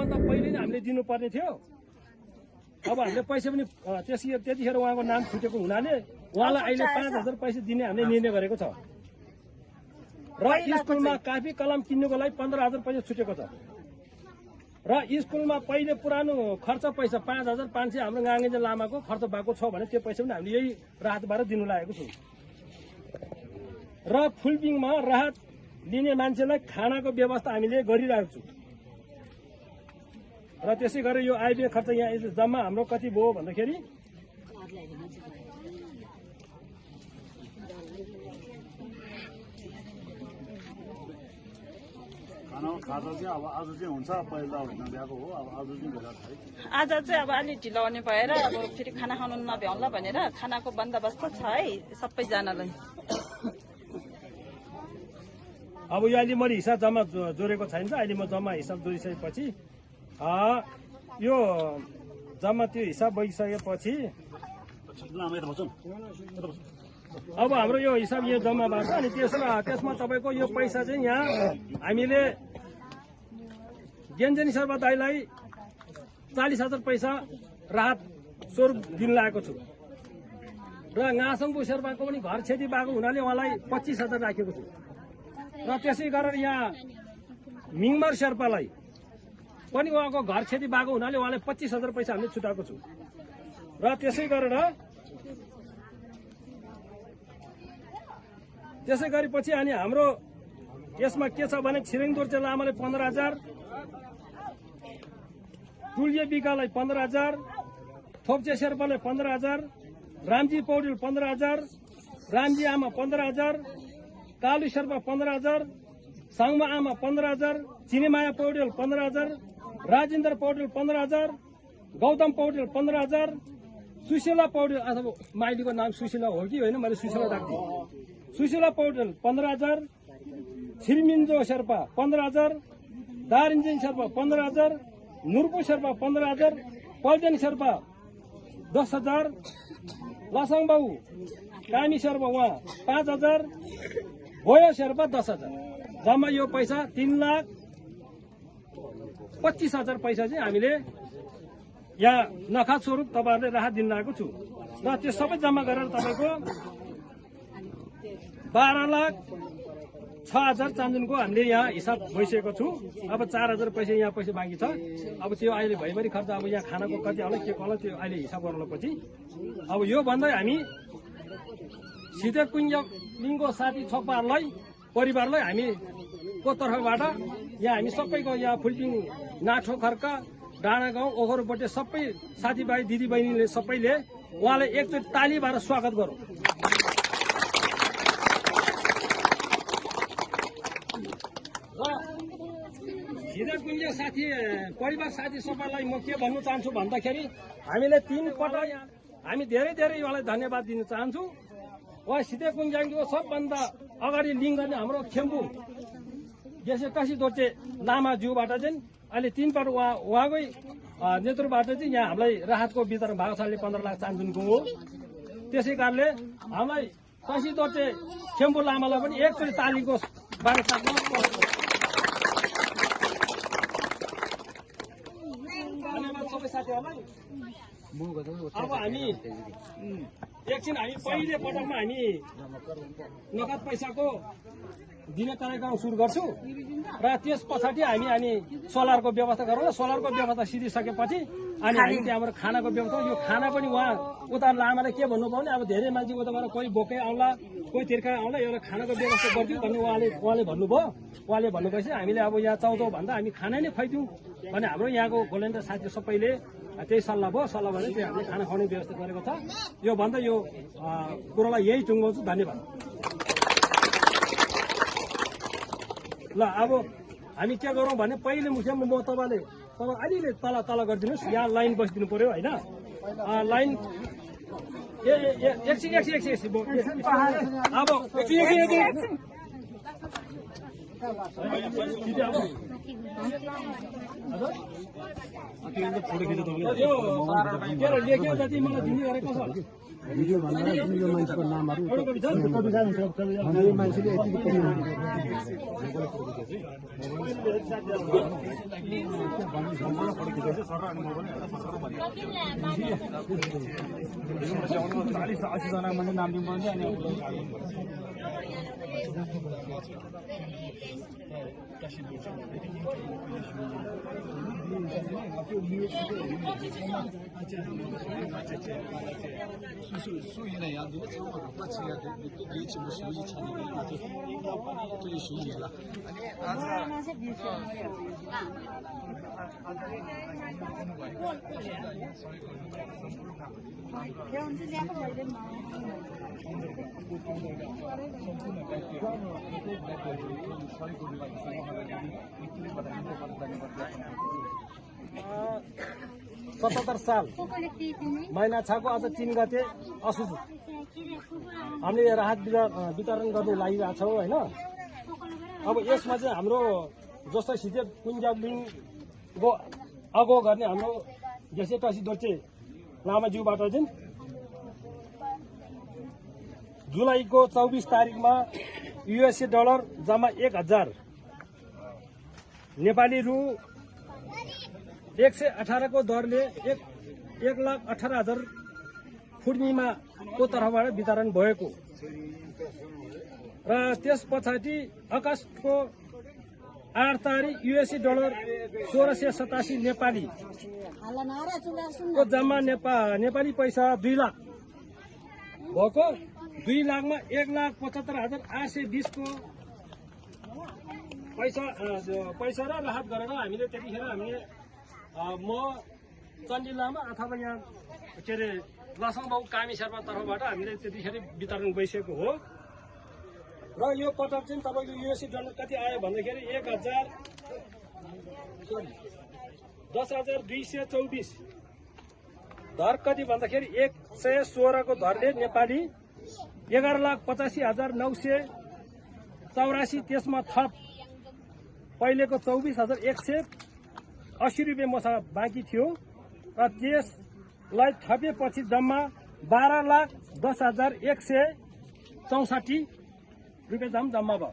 त पहिले नै हामीले दिनुपर्ने थियो। अब हामीले पैसा पनि त्यतिखेर उहाँको नाम छुटेको हुनाले उहाँलाई अहिले 5,000 पैसा दिने हामीले निर्णय गरेको छ र स्कुलमा काफी कलम किन्नुको लागि 15,000 पैसा छुटेको छ र स्कुलमा पहिले पुरानो खर्च पैसा 5,500 हाम्रो गाङ्गेजे लामाको खर्च भएको छ भने त्यो पैसा पनि हामीले यही राहतबाट दिनु लागेको छौँ र फुलपिङमा राहत लिने मान्छेलाई खानाको व्यवस्था हामीले गरिरहेको छौँ र त्यसै गरी यो आइबिए खर्च यहाँ जम्मा हाम्रो कति भयो भन्दाखेरि आज चाहिँ अब अलि ढिलो हुने भएर अब फेरि खाना खानु नभ्याउला भनेर खानाको बन्दोबस्त छ है सबैजनालाई। अब यो अहिले मैले हिसाब जम्मा जोडेको छैन। अहिले म जम्मा हिसाब जोडिसकेपछि यो जम्मा त्यो हिसाब भइसकेपछि अब हाम्रो यो हिसाब यो जम्मा भएको छ अनि त्यसमा तपाईँको यो पैसा चाहिँ यहाँ हामीले ज्ञानजनी शर्मा दाईलाई 40,000 पैसा राहत स्वरूप दिन लागेको छु र गाँसङबु शेर्पाको पनि घर क्षति भएको हुनाले उहाँलाई 25,000 राखेको छु र त्यसै गरेर यहाँ मिङमर शेर्पालाई पनि उहाँको घर क्षति भएको हुनाले उहाँलाई 25,000 पैसा हामीले छुटाएको छु र त्यसै गरेपछि अनि हाम्रो यसमा के छ भने छिरिङ दोर्जे लामाले 15,000, टुल्जे बिकालाई 15,000, थोप्चे शेर्पालाई 15,000, रामजी पौडेल 15,000, रामजी आमा 15,000, कालु शेर्पा 15,000, साङमा आमा 15,000, चिनीमाया पौडेल 15,000, राजेन्द्र पौडेल 15,000, गौतम पौडेल 15,000, सुशीला पौडेल अथवा माइलीको नाम सुशीला हो कि होइन मैले सुशीला राख्दिएँ। सुशीला पौडेल 15,000, छिरमिन्जो शेर्पा 15,000, दारिन्जिङ शेर्पा 15,000, नुर्पु शेर्पा 15,000, पल्देन शेर्पा 10,000, लसङबाउ कामी शेर्पा उहाँ 5,000, भोयो शेर्पा 10,000। जम्मा यो पैसा 3,25,000 पैसा चाहिँ हामीले यहाँ नखात स्वरूप तपाईँहरूले राहत दिन लागेको छु र त्यो सबै जम्मा गरेर तपाईँको 12,06,000 चान्जुनको हामीले यहाँ हिसाब भइसकेको छु। अब 4,000 पैसा यहाँ पैसा बाँकी छ। अब त्यो अहिले भइभरि खर्च अब यहाँ खानाको कति होला के होला त्यो अहिले हिसाब गर्नुपछि अब यो भन्दै हामी सिधै कुञ्जलिङको साथी छोकपाहरूलाई परिवारलाई हामी को तर्फबाट यहाँ हामी सबैको यहाँ फुलपिङ नाठो खर्का डाँडा गाउँ ओखरपट्टि सबै साथीभाइ दिदीबहिनीले सबैले उहाँलाई एकचोटि तालीबाट स्वागत गरौँ। र हिजो कुञ्ज साथी परिवार साथी सबैलाई म के भन्नु चाहन्छु भन्दाखेरि हामीले 3 पटक हामी धेरै उहाँलाई धन्यवाद दिन चाहन्छु। उहाँ सिधै कुञ्जाङको सबभन्दा अगाडि लिङ गर्ने हाम्रो खेम्बु यसै कसी दोर्चे लामाज्यूबाट चाहिँ अहिले 3 पटक उहाँकै नेतृत्वबाट चाहिँ यहाँ हामीलाई राहतको वितरण भएको छ। अहिले 15 लाख चान्जुनको हो। त्यसै कारणले हामीलाई कसी दोर्चे खेम्बु लामालाई पनि एकचोटि तालीको बारे साथमा धन्यवाद सबै साथीहरूलाई। अब हामी एकछिन हामी पहिले पटकमा हामी नगद पैसाको दिने कार्यक्रम सुरु गर्छौँ र त्यस पछाडि हामी सोलरको व्यवस्था गरौँ। सोलरको व्यवस्था सिधिसकेपछि अनि हामी त्यहाँबाट खानाको व्यवस्था यो खाना पनि उहाँ उता लामाले के भन्नुभयो भने अब धेरै मान्छे उताबाट कोही बोकै आउला कोही तिर्खा आउला एउटा खानाको व्यवस्था गरिदिउँ भन्ने उहाँले भन्नुभयो। उहाँले भन्नुभएपछि हामीले अब यहाँ चाउचाउ भन्दा हामी खाना नै खुवाइदिउँ भने हाम्रो यहाँको भोलिन्टियर साथी सबैले त्यही सल्लाह भयो। सल्लाह भने चाहिँ हामीले खाना खुवाउने व्यवस्था गरेको छ। यो भन्दा यो कुरोलाई यही टुङ्गाउँछु। धन्यवाद। ल अब हामी के गरौँ भने पहिले मुखियामा म तपाईँ अलिअलि तल गरिदिनुहोस्। यहाँ लाइन बसिदिनु पर्यो होइन। लाइन एकछिन अब लेख्यो जति मलाई दिने गरेको छ भिडियो बनाएर यो मान्छेको नामहरू यो मान्छेले यति सतहत्तर साल महिना 6 को आज 3 गते असुज हामीले राहत वितरण गर्नु लागिरहेको छौँ होइन। अब यसमा चाहिँ हाम्रो जस्तो सिधै कुन्जालिङको अगुवा गर्ने हाम्रो जसै टसी दोर्चे लामाज्यूबाट चाहिँ जुलाईको 24 तारिकमा युएसए डलर जम्मा 1000 नेपाली रु 118 को दरले 1,18,000 पूर्णिमाको तर्फबाट वितरण भएको र त्यस पछाडि अगस्तको 8 तारिक युएसए डलर 1687 नेपाली को जम्मा नेपाली पैसा 2 लाख भएको 2 लाखमा 1,75,820 को पैसा र राहत गरेर हामीले त्यतिखेर हामीले म चण्डी लामा अथवा यहाँ के अरे लसङबाबु कामी शेर्पा तर्फबाट हामीले त्यतिखेर वितरण भइसकेको हो र यो पटक चाहिँ तपाईँको युएसए डलर कति आयो भन्दाखेरि 10,224 दर कति भन्दाखेरि 116 को दरले नेपाली 11,85,984 त्यसमा थप पहिलेको 24,180 रुपियाँ मसँग बाँकी थियो र त्यसलाई थपेपछि जम्मा 12,10,164 रुपियाँ जम्मा भयो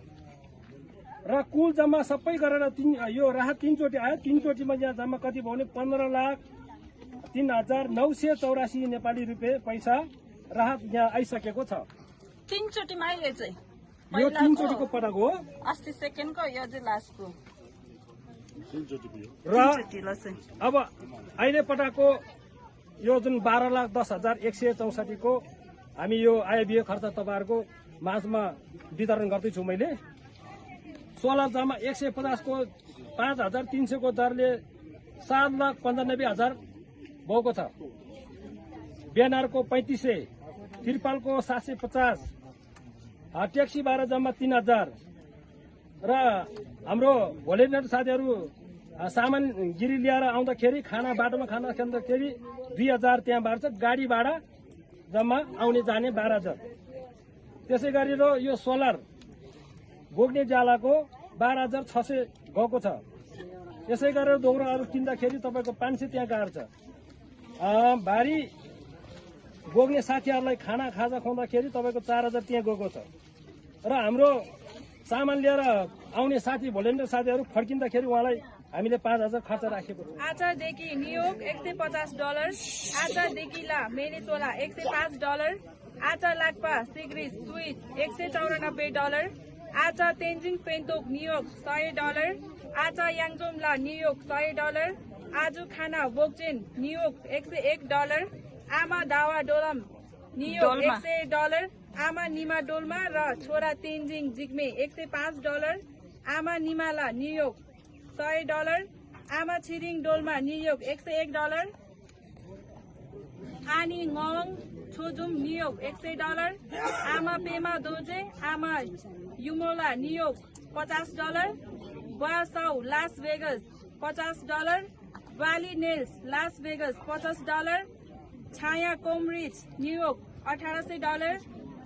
र कुल जम्मा सबै गरेर यो राहत 3 चोटि आयो। 3 चोटिमा यहाँ जम्मा कति भयो भने 15,03,984 नेपाली रुपियाँ पैसा राहत यहाँ आइसकेको छ। 3 चोटिमा आइले चाहिँ यो 3 चोटिको पटक हो। अस्ति सेकेन्डको यो चाहिँ लास्टको र अब अहिले पटकको यो जुन 12,10,164 को हामी यो आयव्यय खर्च तपाईँहरूको माझमा वितरण गर्दैछु मैले। 16 जम्मा 150 को 5,300 को दरले 7,95,000 भएको छ। ब्यानरको 3500, त्रिपालको 750, ट्याक्सी भाडा जम्मा 3,000 र हाम्रो भोलिन्टियर साथीहरू सामान गिरी लिएर आउँदाखेरि खाना बाटोमा खाना खाँदाखेरि 2,000 त्यहाँ बाँड्छ। गाडी भाडा जम्मा आउने जाने 12,000। त्यसै गरेर यो सोलर बोक्ने जालाको 12,600 गएको छ। यसै गरेर दोहोरोहरू किन्दाखेरि तपाईँको 500 त्यहाँ गाड्छ। भारी बोक्ने साथीहरूलाई खाना खाजा खुवाउँदाखेरि तपाईँको 4,000 त्यहाँ गएको छ र हाम्रो सामान लिएर आउने साथी भोलिन्टियर साथीहरू फर्किँदाखेरि उहाँलाई हामीले 5,000 खर्च राखेको छ। आचारदेखि न्युयोर्क $150, आचारदेखि ला मेनिसोला $105, आचार लाक्पा सिग्रिस स्विट $194, आचार तेन्जिङ पेन्तोक न्युयोर्क $100, आचार याङजोम ला न्युयोर्क $100, आजु खाना बोक्चेन न्युयोर्क $101, आमा दावा डोलम न्युयोर्क $100, आमा निमा डोल्मा र छोरा तेन्जिङ जिग्मे $105, आमा निमाला न्युयोर्क $100, आमा छिरिङ डोल्मा न्युयोर्क $101, आनी ngong छोजुम न्युयोर्क $100, आमा पेमा दोजे आमा युमोला न्युयोर्क $50, वासाउ लास वेगस $50, वाली नेल्स लास वेगस $50, छाया कोमरिच New York $1,800,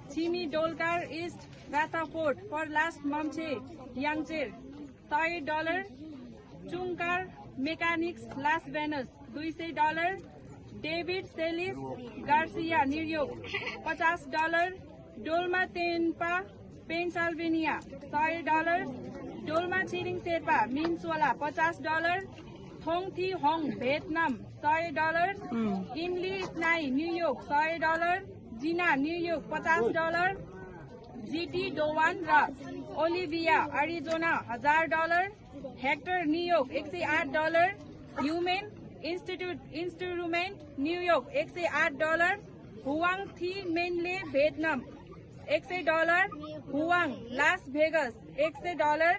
Chhimi Dolkar East Rutherford for last Mamche Yangchair $100 Chungkar Mechanics Las Vegas $200 David Celis Garcia New York $50 Dolma Tenpa Pennsylvania $100 Dolma Chiring Serpa Minsola $50 Thong Thi Hong Vietnam $100 Imli Snai New York $100 Gina New York $50 GT Dowan र Olivia Arizona $1000 Hector New York $108 Human Instrument New York $108 Huang Thi Menle Vietnam $100 Huang Las Vegas $100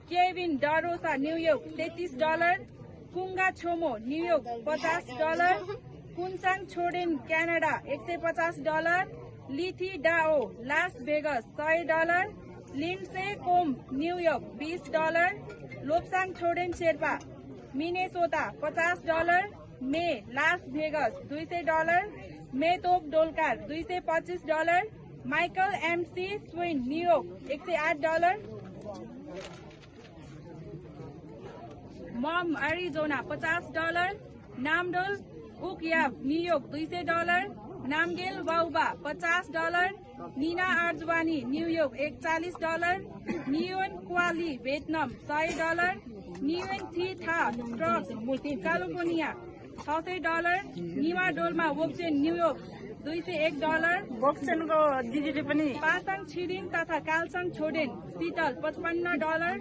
Kevin Darosa New York $33 Kunga Chomo New York $50 Kunsang Choden Canada $150 Lithi Dao Las Vegas $100 Lindsay Combe New York $20 Lobsang Choden Sherpa Minnesota $50 May Las Vegas $200 May Top Dolkar $225 Michael MC Swin New York $108 Mom Arizona $50 Namdol Ukyab New York $200 Namgel Wauba $50 Nina Arjwani New York $41 Nguyen Kuali Vietnam $100 Nguyen Thi Tha Truck California $60 Nima Dolma Wokchen New York $201 बोक्सनको दिदीले पनि Pasang Chiring तथा Kalsang Choden Seattle $55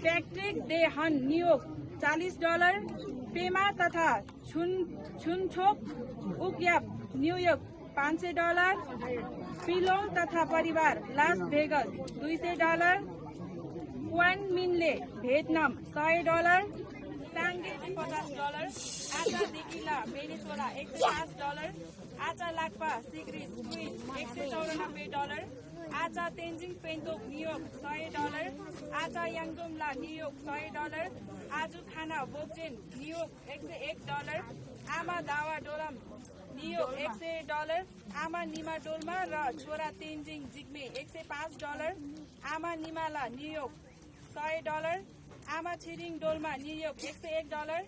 Patrick Dehan New York $40 Pema तथा Chunchok Ukyap New York $500 Pilong तथा परिवार Las Vegas $200 Quan Minle Vietnam $100 Sangit $50 Acha Tequila Venezuela $150 Acha Lakpa Sigris Swiss $194 Acha Tenzing Pentok New York $100 Acha Yangzomla New York $100 Aju Khana Bokjen New York $101 Ama Dawa Dolam New York $100 Ama Nima Dolma र छोरा Tenzing Jigme $105 Ama Nimala New York $100 Ama Chiring Dolma New York $101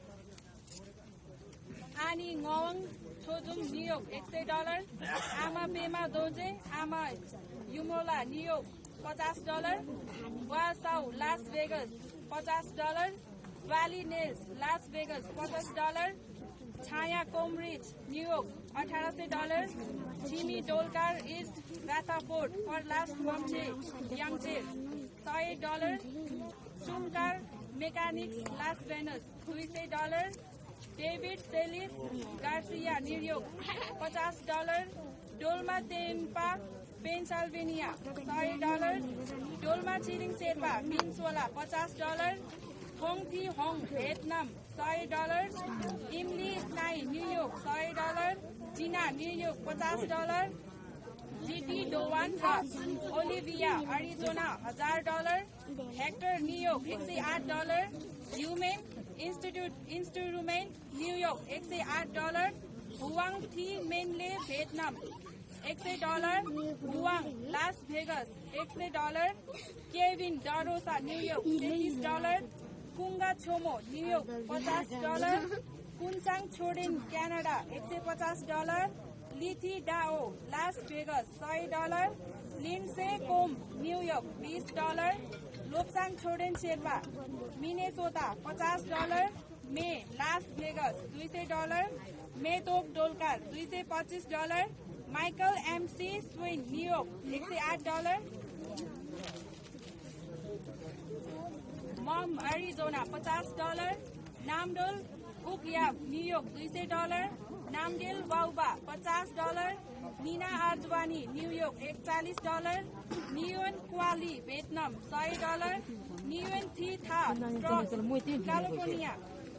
Ani Ngawang Chodum New York $100 Ama Pema Doje Ama Yumola New York $50 Wasau Las Vegas $50 Valley Nails Las Vegas $50 Chaya Comrade New York $1800 Jimmy Dolkar East Rutherford for last Mamche Yangchair $100 Chungkar Mechanics Las Vegas $200 David Celis Garcia New York $50 Dolma Tenpa Pennsylvania $100 Dolma Chiring Serpa Minsola $50 Thong Thi Hong Vietnam $100 Imli Snai New York $100 Gina New York $50 GT Dowan र Olivia Arizona $1000 Hector New York $108 Human Instrument New York $108 Huang Thi Menle Vietnam $100 Huang Las Vegas $100 Kevin Darosa New York $30 Kunga Chomo New York $50 Kunsang Choden Canada $150 Lithi Dao Las Vegas $100 Lindsay Combe New York $20 Lobsang Choden Sherpa Minnesota $50 May Las Vegas $200 May Top Dolkar $225 Michael MC Swin New York $108 Mom Arizona $50 Namdol Ukyab New York $200 Namgel Wauba $50 Nina Arjwani New York $41 Nguyen Kuali Vietnam $100 Nguyen Thi Tha Truck California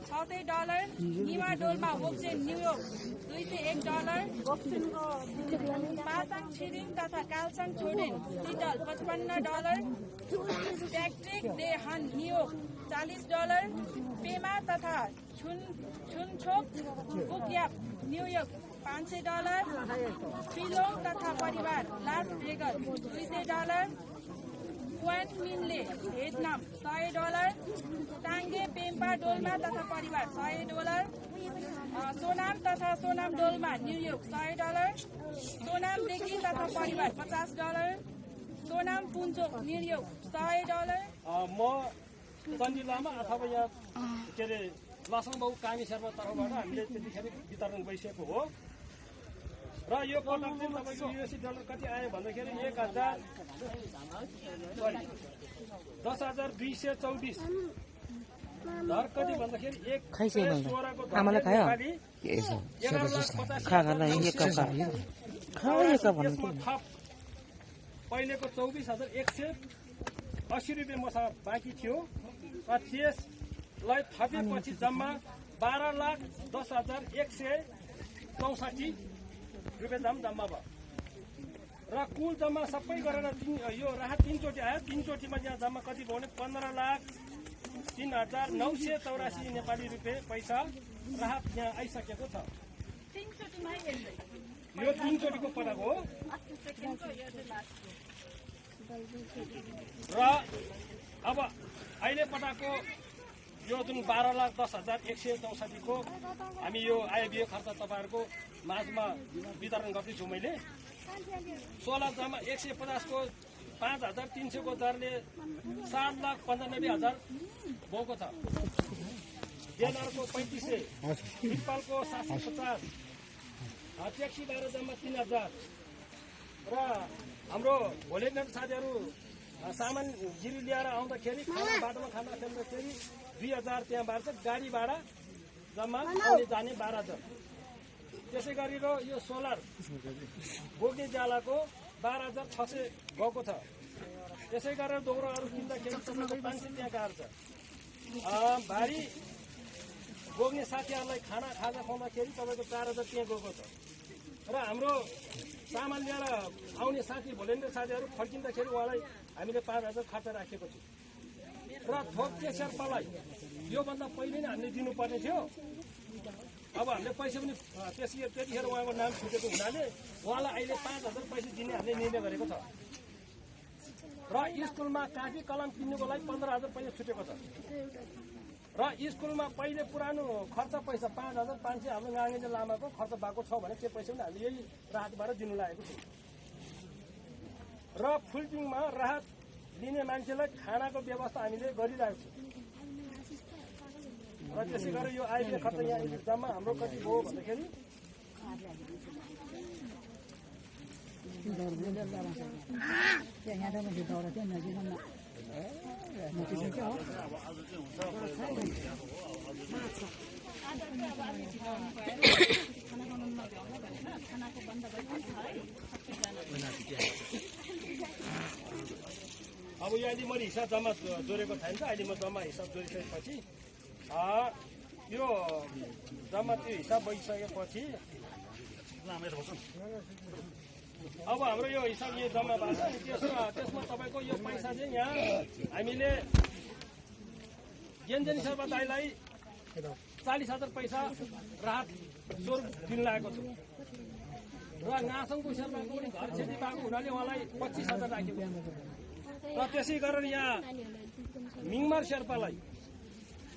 $60 Nima Dolma Wokchen New York $201 Pasang Chiring तथा Kalsang Choden Seattle $55 Patrick Dehan New York $40 Pema तथा Chunchok Ukyap New York $500, फिलोङ तथा परिवार Las Vegas $200, क्वान्ट मिनले Vietnam $100, टाङ्गे पेम्पा डोल्मा तथा परिवार $100, सोनाम तथा सोनाम डोल्मा न्युयोर्क $100, सोनामदेखि तथा परिवार $50, सोनाम पुन्चोक न्युयोर्क $100। म चण्डी लामा अथवा यहाँ के अरे लसङबाउ कामी शेर्पा तर्फबाट हामीले त्यतिखेर वितरण भइसकेको हो र यो पटक चाहिँ तपाईँको युएसडी डलर कति आयो भन्दाखेरि 10,224 दर कति भन्दाखेरि 11,50,000 पहिलेको 24,180 रुपियाँ मसँग बाँकी थियो र त्यसलाई थपेपछि जम्मा 12,10,164 रुपियाँ दाम जम्मा भयो र कुल जम्मा सबै गरेर यो राहत 3 चोटि आयो। 3 चोटिमा यहाँ जम्मा कति भयो भने 15,03,984 नेपाली रुपियाँ पैसा राहत यहाँ आइसकेको छ। यो 3 चोटिको पटक हो र अब अहिले पटकको यो जुन 12,10,164 को हामी यो आइबिए खर्च तपाईँहरूको माझमा वितरण गर्दैछु। मैले 16 जम्मा 150 को 5,300 को दरले 7,95,000 भएको छ। बेलरको 3500, पिपलको 750, ट्याक्सी भाडा जम्मा 3,000 र हाम्रो भोलिन्टर साथीहरू सामान गिरी लिएर आउँदाखेरि बाटोमा खाना खेल्दाखेरि 2,000 त्यहाँ बाँड्छ। गाडी भाडा जम्मा आउने जाने 12,000। त्यसै गरेर यो सोलर बोक्ने जालाको 12,600 गएको छ। त्यसै गरेर दोहोरोहरू किन्दाखेरि 500 त्यहाँ गाड्छ। भारी बोक्ने साथीहरूलाई खाना खाजा खुवाउँदाखेरि तपाईँको 4,000 त्यहाँ गएको छ र हाम्रो सामान लिएर आउने साथी भोलिन्टर साथीहरू फर्किँदाखेरि उहाँलाई हामीले 5,000 खर्च राखेको छु र थोप्चे शेर्पालाई योभन्दा पहिले नै हामीले दिनुपर्ने थियो। अब हामीले पैसा पनि त्यतिखेर उहाँको नाम छुटेको हुनाले उहाँलाई अहिले 5,000 पैसा दिने हामीले निर्णय गरेको छ र स्कुलमा कापी कलम किन्नुको लागि 15,000 पैसा छुटेको छ र स्कुलमा पहिले पुरानो खर्च पैसा 5,500 हाम्रो नागेन्द्र लामाको खर्च भएको छ भने त्यो पैसा पनि हामीले यही राहतबाट दिनु लागेको छु र फुलपिङमा राहत लिने मान्छेलाई खानाको व्यवस्था हामीले गरिरहेको छौँ र त्यसै गरेर यो आइबिए खर्च यहाँ जम्मा हाम्रो कति भयो भन्दाखेरि अब यो अहिले मैले हिसाब जम्मा जोडेको छैन। अहिले म जम्मा हिसाब जोडिसकेपछि यो जम्मा त्यो हिसाब भइसकेपछि अब हाम्रो यो हिसाब यो जम्मा भएको छ। त्यसमा तपाईँको यो पैसा चाहिँ यहाँ हामीले जेनजेन शेर्पा दाइलाई 40,000 पैसा राहत स्वरूप दिन लागेको छु र नासङको शेर्पाको पनि घर क्षति भएको हुनाले उहाँलाई 25,000 राखेको र त्यसै गरेर यहाँ मिङमार शेर्पालाई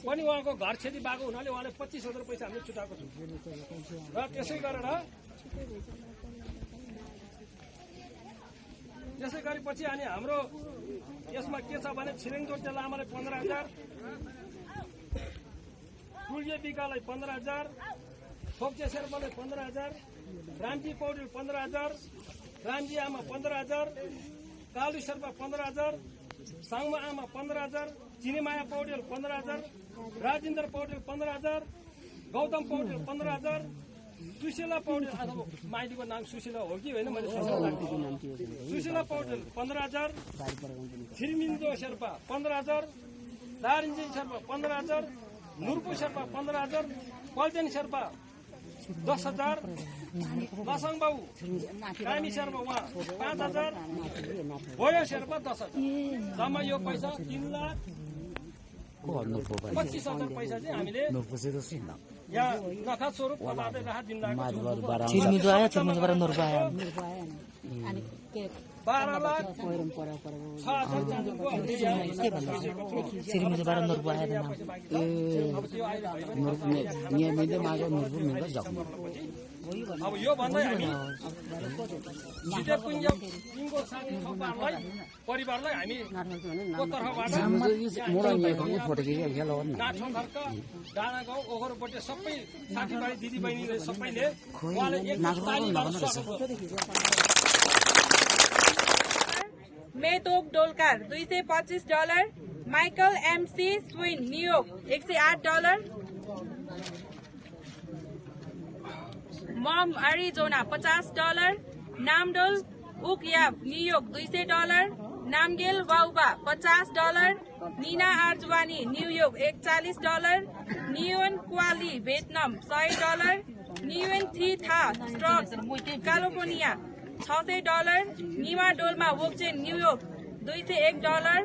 पनि उहाँको घर क्षति भएको हुनाले उहाँले 25,000 पैसा हामीले छुटाएको छु र त्यसै गरेर त्यसै गरेपछि अनि हाम्रो यसमा के छ भने छिरिङ जोटे लामालाई 15,000, टुल्जे बिकालाई 15,000, थोप्चे शेर्पालाई 15,000, रामजी पौडेल 15,000, रामजी आमा 15,000, कालु शेर्पा 15,000, साङमा आमा 15,000, चिनीमाया पौडेल 15,000, राजेन्द्र पौडेल 15,000, गौतम पौडेल 15,000, सुशीला पौडेल अथवा माइतीको नाम सुशीला हो कि होइन मैले सुशीला पौडेल 15,000, छिरमिन्जो शेर्पा 15,000, दारिन्जी शेर्पा 15,000, नुर्पु शेर्पा 15,000, पल्टेन शेर्पा 10,000, लसङबाउ कामी शेर्पा उहाँ 5,000, भोयो शेर्पा 10,000। जम्मा यो पैसा 3,25,000 पैसा चाहिँ हामीले यहाँ नखा स्वरूप कतार्दै राहत दिन लागेको छिरमुजो आयो छिरमुजोबाट नोर्बा आयो 12 लाख 6,000 चाँदीको छिरमुजोबाट नोर्बा आयो नाम अब यो भन्दै हामी सिधै कुञ्जको साथी थोपाहरूलाई परिवारलाई हामी को तर्फबाट काठो खर्क डाँडा गाउँ ओखरपट्टि सबै साथीभाइ दिदीबहिनीले सबैले उहाँले एक मेतोक Dolkar $225, Michael MC स्विन New York $108, mom Arizona $50, Namdol उकयाब New York $200, Namgyal वाउबा $50, नीना आर्जवानी न्यूयोर्क $41, न्यून क्वाली वियतनाम $100, न्यून थी था struck California $600, Nima Dolma वोक्चेन New York $201,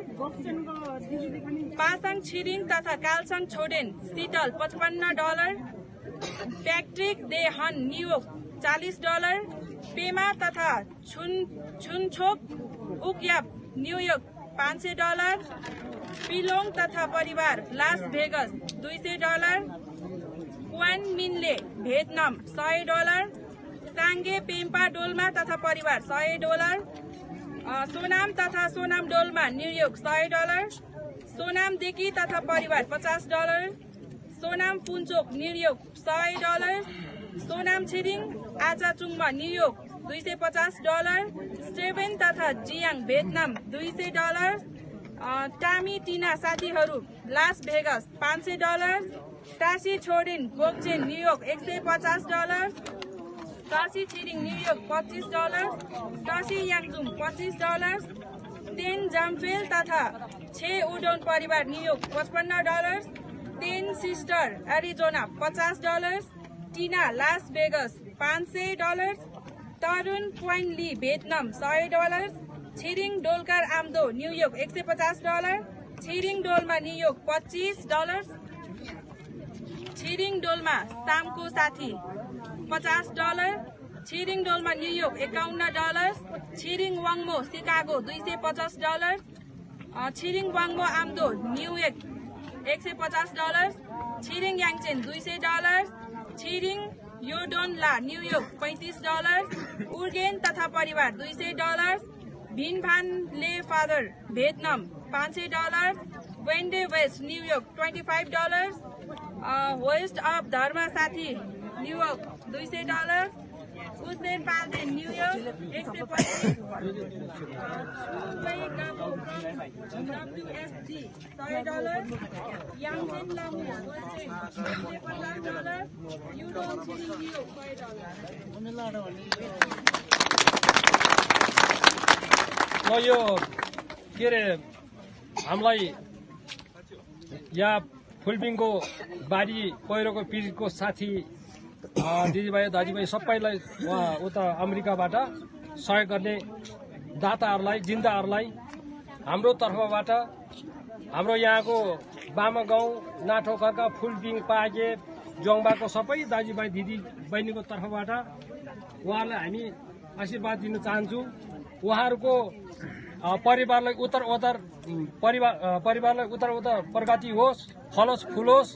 Pasang Tsering तथा Kalsang Choden Seattle $55, Patrick they हन न्यूयोर्क $40, पेमा तथा छुनछोक उक्याप न्यूयोर्क $500, पिलोङ तथा परिवार Las Vegas $200, Quan Minh Le Vietnam $100, साङ्गे पेम्पा डोल्मा तथा परिवार $100, सोनाम तथा सोनाम डोल्मा न्यूयोर्क $100, सोनाम देखी तथा परिवार $50, सोनाम पुन्चोक न्यूयोर्क $100, सोनाम छिरिङ आचाचुङमा न्यूयोर्क $250, स्टेभेन तथा जियाङ भियतनाम $200, टामी टिना साथीहरू लास भेगस $500, टासी छोडिन वोक्चेन न्यूयोर्क $150, टासी छिरिङ न्यूयोर्क $25, टासी याङजुम $25, तेन जामफेल तथा छे उडोन परिवार न्यूयोर्क $55, तेन sister Arizona $50, Tina Las Vegas $500, तरुण क्वाइनली Vietnam $100, Tsering Dolkar Amdo New York $150, Tsering Dolma New York $25, Tsering Dolma सामको साथी $50, छिरिङ डोलमा न्यूयोर्क $51, छिरिङ वाङमो सिकागो $250, छिरिङ वाङमो आम्दो न्यूयोर्क $150, छिरिङ याङचेन $200, छिरिङ योडोन ला न्यूयोर्क $35, उर्गेन तथा परिवार $200, भिनभान ले father Vietnam $500, Wendy West New York $25, West of Dharma साथी न्यूयोर्क $200, उस्नेर पाल्दे New York $150, WSG $100, Yangchen Lamu $150, Yodon Tshering New York $100। ल यो के अरे हामीलाई यहाँ फुलबिङको बारी पहिरोको पीडितको साथी दिदीभाइ दाजुभाइ सबैलाई उता अमेरिकाबाट सहयोग गर्ने दाताहरूलाई जिन्दाहरूलाई हाम्रो तर्फबाट हाम्रो यहाँको बामा गाउँ नाठो खर्का फुलबिङ पागे जोङबाको सबै दाजुभाइ दिदी बहिनीको तर्फबाट उहाँहरूलाई हामी आशीर्वाद दिन चाहन्छु। उहाँहरूको परिवारलाई परिवारलाई उत्तर प्रगति होस्, फलोस् फुलोस्,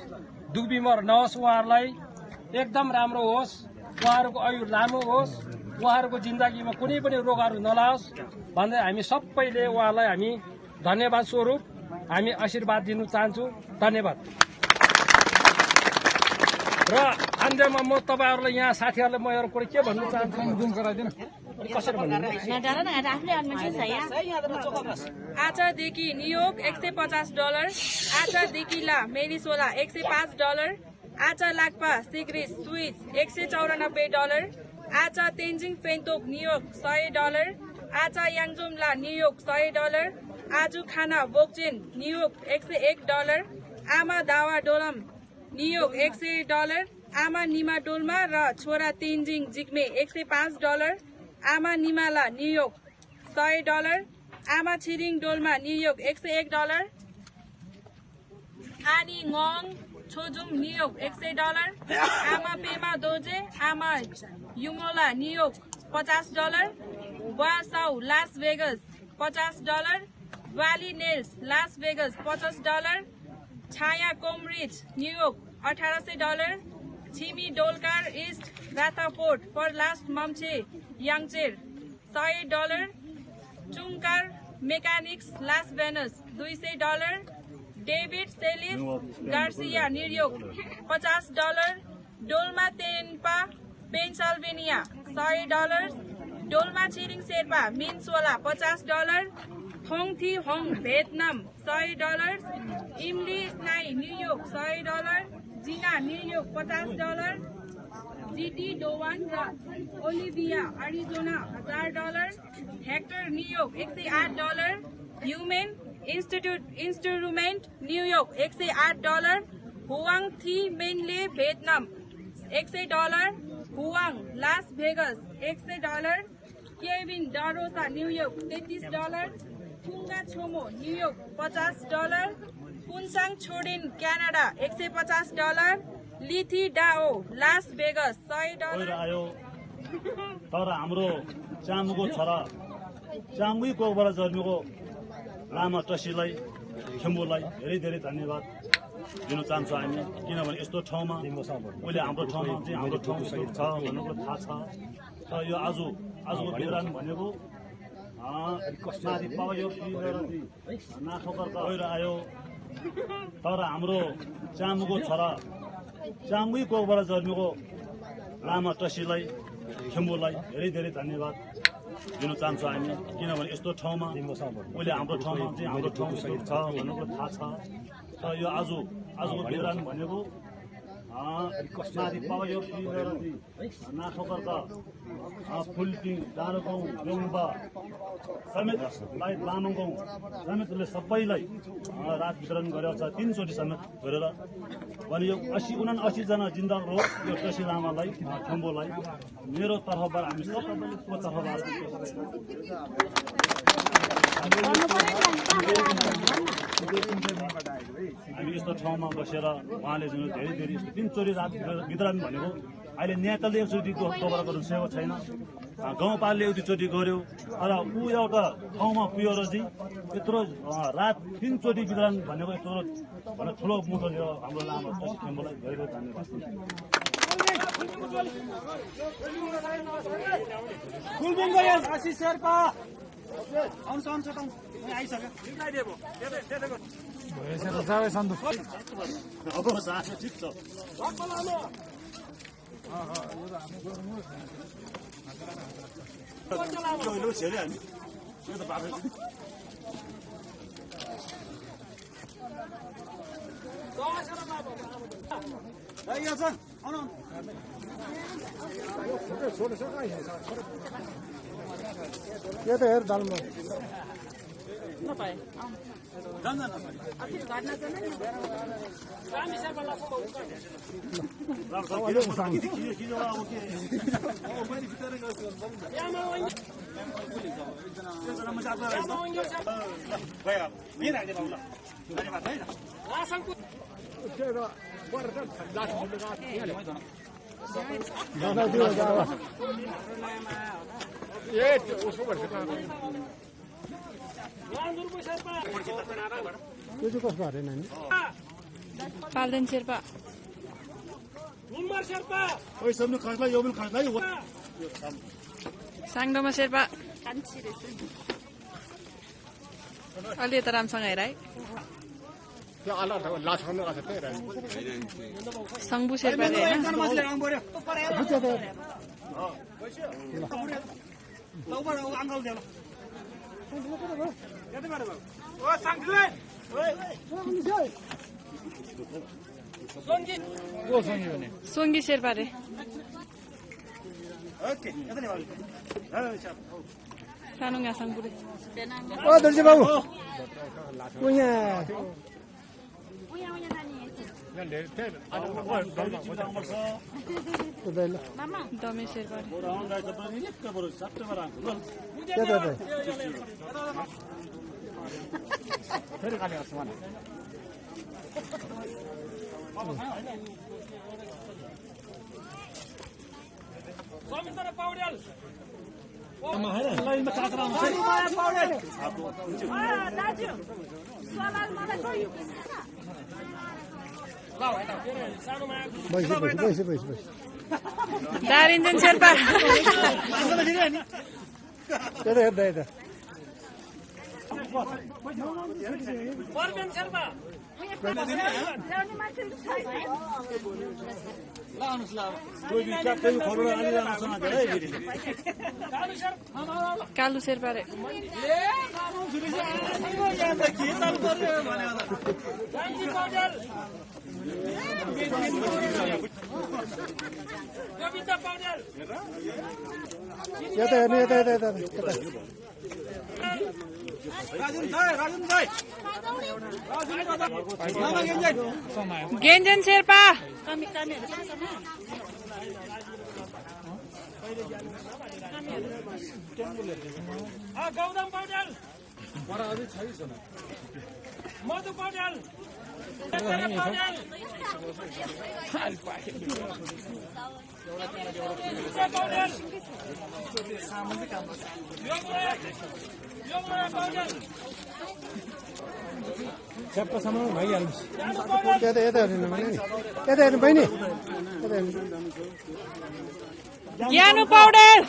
दुख बिमार नहोस्, उहाँहरूलाई एकदम राम्रो होस्, उहाँहरूको आयु लामो होस्, उहाँहरूको जिन्दगीमा कुनै पनि रोगहरू नलाओस् भन्दै हामी सबैले उहाँलाई हामी धन्यवाद स्वरूप हामी आशीर्वाद दिन चाहन्छु। धन्यवाद। र अन्त्यमा म तपाईहरुलाई यहाँ साथीहरुलाई म एउटा कुरा के भन्न चाहन्छु, जुम गराइदिन कसरी भन्नु। आजदेखि न्यूयोर्क $150, आजदेखि ला मेरिसोला $105, आज लाक्पा सिग्रिस स्विस $194, आज तेन्जिङ पेन्तोक न्यूयोर्क $100, आज याङजुम ला न्यूयोर्क $100, आज खाना बोक्चेन न्यूयोर्क $101, आमा दावा डोलम न्यूयोर्क $100, आमा निमा डोल्मा र छोरा तेन्जिङ जिग्मे $105, आमा निमाला न्यूयोर्क $100, आमा छिरिङ डोल्मा न्यूयोर्क $101, आनी ngong छोजुम न्युयोर्क $100, आमा पेमा दोजे आमा युमोला न्युयोर्क $50, वासाउ लास भेगस $50, वाली नेल्स लास भेगस $50, छाया कोमरिज New York $1800, Chhimi Dolkar East Rutherford for last मम्छे याङचेर $100, चुङकार mechanics Las Vegas $200, David Celis Garcia New York $50, Dolma Tenpa Pennsylvania $100, Dolma Tsering Sherpa Mineola $50, थोङ थी होङ भियतनाम $100, इमली स्नाई न्युयोर्क $100, जिना न्युयोर्क $50, जीटी डोवान र Olivia Arizona $1000, Hector New York $108, human instrument New York $108, हुवाङ थी मेनले Vietnam $100, हुवाङ Las Vegas $100, Kevin DeRosa New York $33, टुङ्गा Chhomo New York $50, कुन्साङ छोडेन क्यानाडा $150, लिथी डाओ लास भेगस $100 आयो। तर हाम्रो चामुको छोरा चामुकै कोखबाट जन्मेको लामा टसीलाई खेम्बुलाई धेरै धेरै धन्यवाद दिन चाहन्छौँ हामी, किनभने यस्तो ठाउँमा अहिले हाम्रो ठाउँमा चाहिँ हाम्रो ठाउँ छ भन्नुको थाहा छ। र यो आजको प्रोग्राम भनेको नाठोकर गएर आयो। तर हाम्रो चामुको छोरा चामुकै कोखबाट जन्मेको लामा टसीलाई खेम्बुलाई धेरै धेरै धन्यवाद दिन चाहन्छौँ हामी, किनभने यस्तो ठाउँमा अहिले हाम्रो ठाउँमा चाहिँ हाम्रो ठाउँ छ भन्नुको थाहा छ। र यो आजको प्रोग्राम भनेको नाठोकरका फुलटिङ डाँडो गाउँ डोङबा समेत लामो गाउँ समेतले सबैलाई रात वितरण गरेको छ 3 चोटि समेत गरेर। भने यो 79 जना जिन्दाल हो यो टसी लामालाई खेम्बोलाई मेरो तर्फबाट हामी सबैको तर्फबाट हामी यस्तो ठाउँमा बसेर उहाँले जुन धेरै धेरै 3 चोटि रात वितरण भनेको अहिले नेताले एकचोटि दोबारा गर्नु सकेको छैन, गाउँपालिकाले एउटीचोटि गर्यो। तर ऊ एउटा ठाउँमा पुगेर चाहिँ यत्रो रात 3 चोटि वितरण भनेको यत्रो भने ठुलो मुद्दा लिएर हाम्रो लामो टसी खेम्बोलाई धेरै धेरै धन्यवाद। आशिष शेर्पा आउँछ आइसक्यो अब साथी ठिक छ। यो त हेर दालमा नपाए यो चाहिँ कसको हरे नानी पाल्देन शेर्पा निम्बर शेर्पा ओइ सबले खासलाई यो पनि खासलाई साङडोमा शेर्पा अलि त रामसँग हेर है त्यो अलग लाछाउनु आछ त सङ्बु शेर्पा हैन सोङ्गी शेर्पा रे सानुङा साङबु रे ओ दर्जी बाबु उया दमे शेर्पा रे समिन्द्र पौडेल दारिन्जन शेर्पा पर्मेन शेर्पा कालु शेर्पा रे कविता पौडेल गेन्जन शेर्पा गौतम पौडेल मधु पौडेल सबैसम्म भइहाल्नु यता हेर्नु भने यता हेर्नु बहिनी यता हेर्नु ज्ञानु पौडेल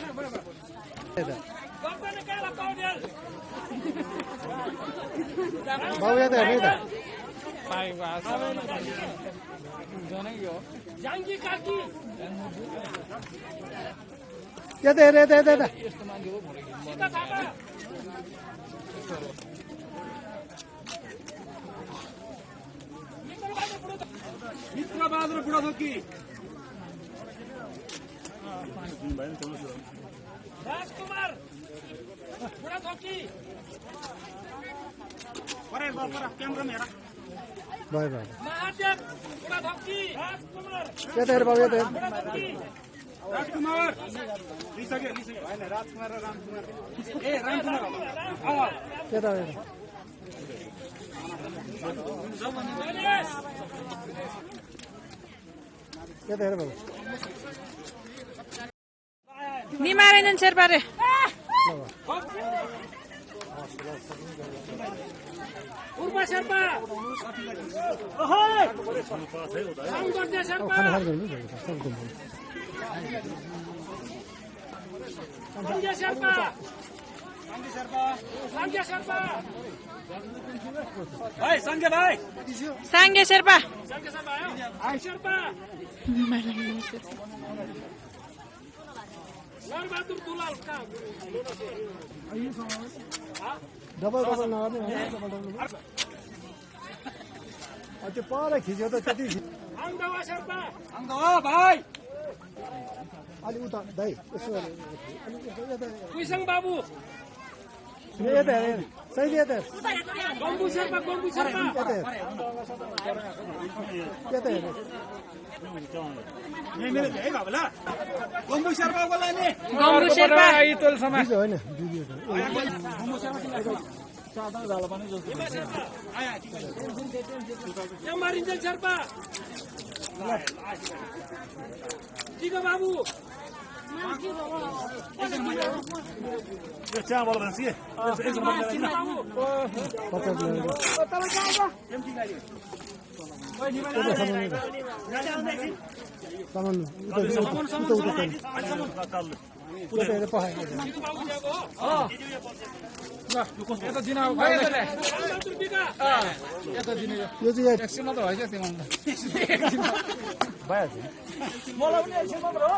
बाबु यता हेर्नु यता यता हेर यता यता यता मित्रबहादुर बुढाथोकी राजकुमार बुढाथोकी भयो भयो महादेव बुढाथोकी राजकुमार यता हेर बाबु यता हेर बुढाथोकी राजकुमार होइन राजकुमार र रामकुमार ए रामकुमार यता हेर यता हेर बाबु निमारेन्जन शेर्पा रे उर्मा शेर्पा शेर्पा शेर्पा शेर्पा भाइ संगे भाइ साङ्गे शेर्पा शेर्पा सरबहादुर दुलाल डबल डबल नगर्ने त्यो पर खिच्यो त त्यति अङ्गवा शेर्पा अङ्गवा भाइ अलि उता दाइ यसो कुइसङ बाबु यता हेर सही यता हेर गम्बु शेर्पा यता हेर यता हेर गम्बु शेर्पाको लाने गम्बु शेर्पा दिदी होइन दिदी मारिन्छ शेर्पा टिको बाबु चियाबाट भन्छ कि सामान उता हेर पखायो यो चाहिँ एकछिनमा त भइसक्यो भइहाल्छ मलाई पनि एकछिन मात्र हो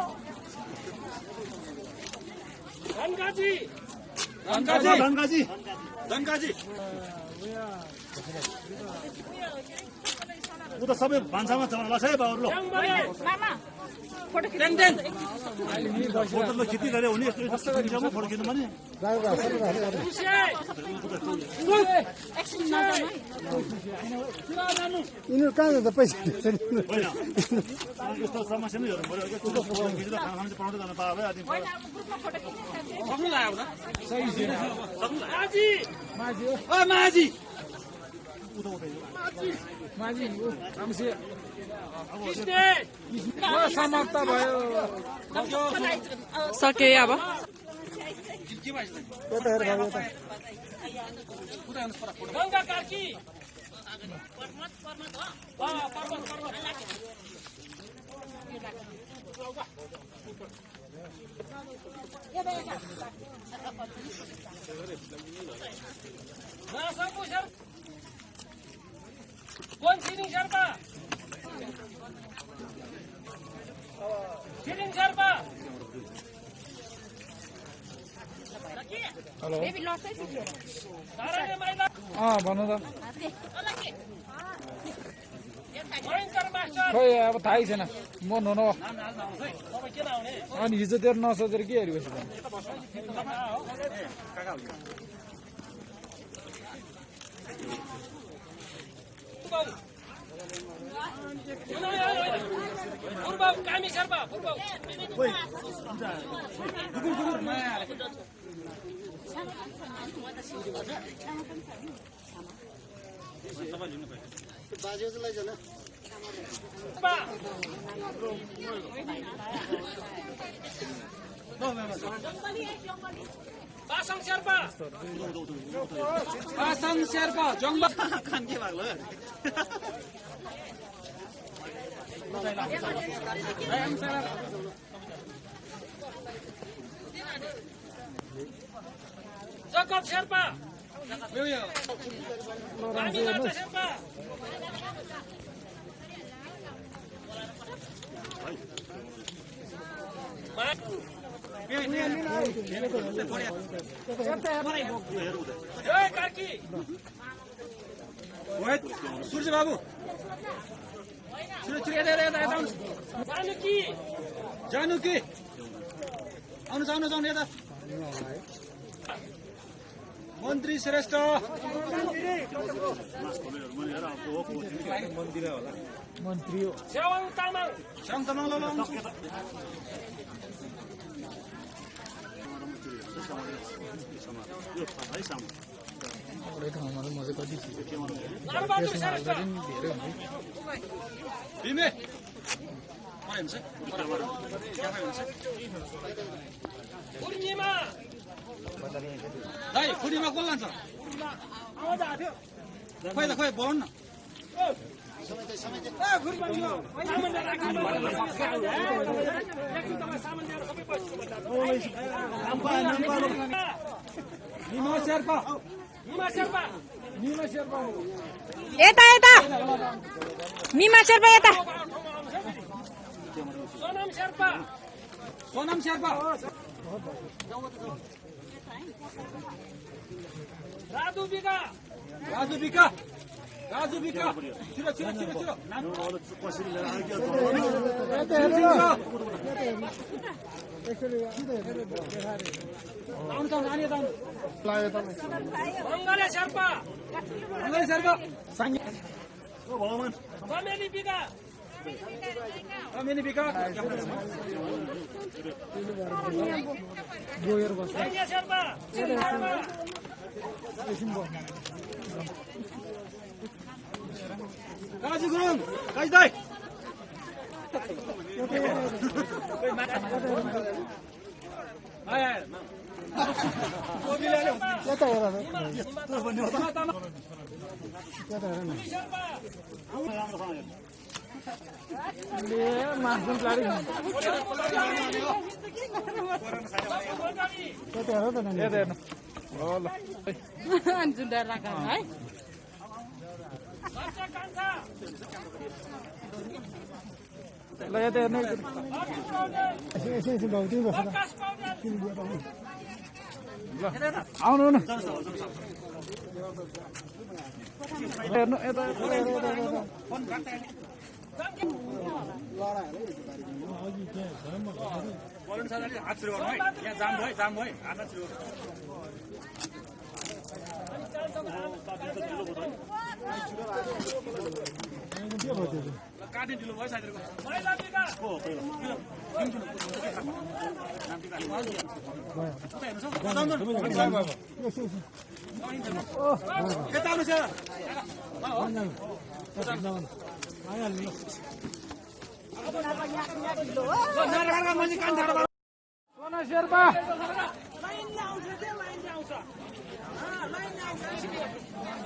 धनकाजी ऊ त सबै भान्सामा छ ल है बाबु ल फोटो खिच्दै गरे हुने यस्तो फोटो खिच्नु भने यिनीहरू कहाँ जान्छ पैसा होइन यस्तो समस्या नै हेर्नु पऱ्यो खिच्दा खाना खानु पाउँदै जानु पायो माझी ऊ त समाप्त भयो सके अब यता हेर भाइ यता गंगा कार्की कौन सिरिङ शेर्पा हेलो नारायण माइला भन्नु त भयङ्कर मास्टर खोइ अब थाहै छैन म हुनु तपाईँ किन आउने अनि हिजो तेरो नसोचेर के हेरिबस्यो त फुर्बाउ कामी शेर्पा फुर्बाउ पासाङ शेर्पा जङ्गल जगत शेर्पा रानी माता शेर्पा कार्की सूर्य बाबु जानु कि आउनु यता मन्त्री श्रेष्ठ मन्त्री हो स्यावाङ तामाङ नरबहादुर श्रेष्ठ भीमे पूर्णिमा दाइ खुडीमा कोल लान्छ आवाज आएको थियो खोइ बोल्नु न निमा शेर्पा यता मिमा शेर्पा यता सोनाम शेर्पा राजु बिका छिरो मङ्गले शेर्पा कमेली बिका शेर्पा काजी गुरुङ काजी दाइ यता हेर मासुम लाडी यता हेर त नानी यता हेर्नु ल जुन्डा राख है ल यता हेर्नु यसो भाउ तिमी बस्छ ल आउनु न हेर्नु यता काट्ने ढिलो भयो साथीहरुको यता आउनुहोस् सोना शेर्पा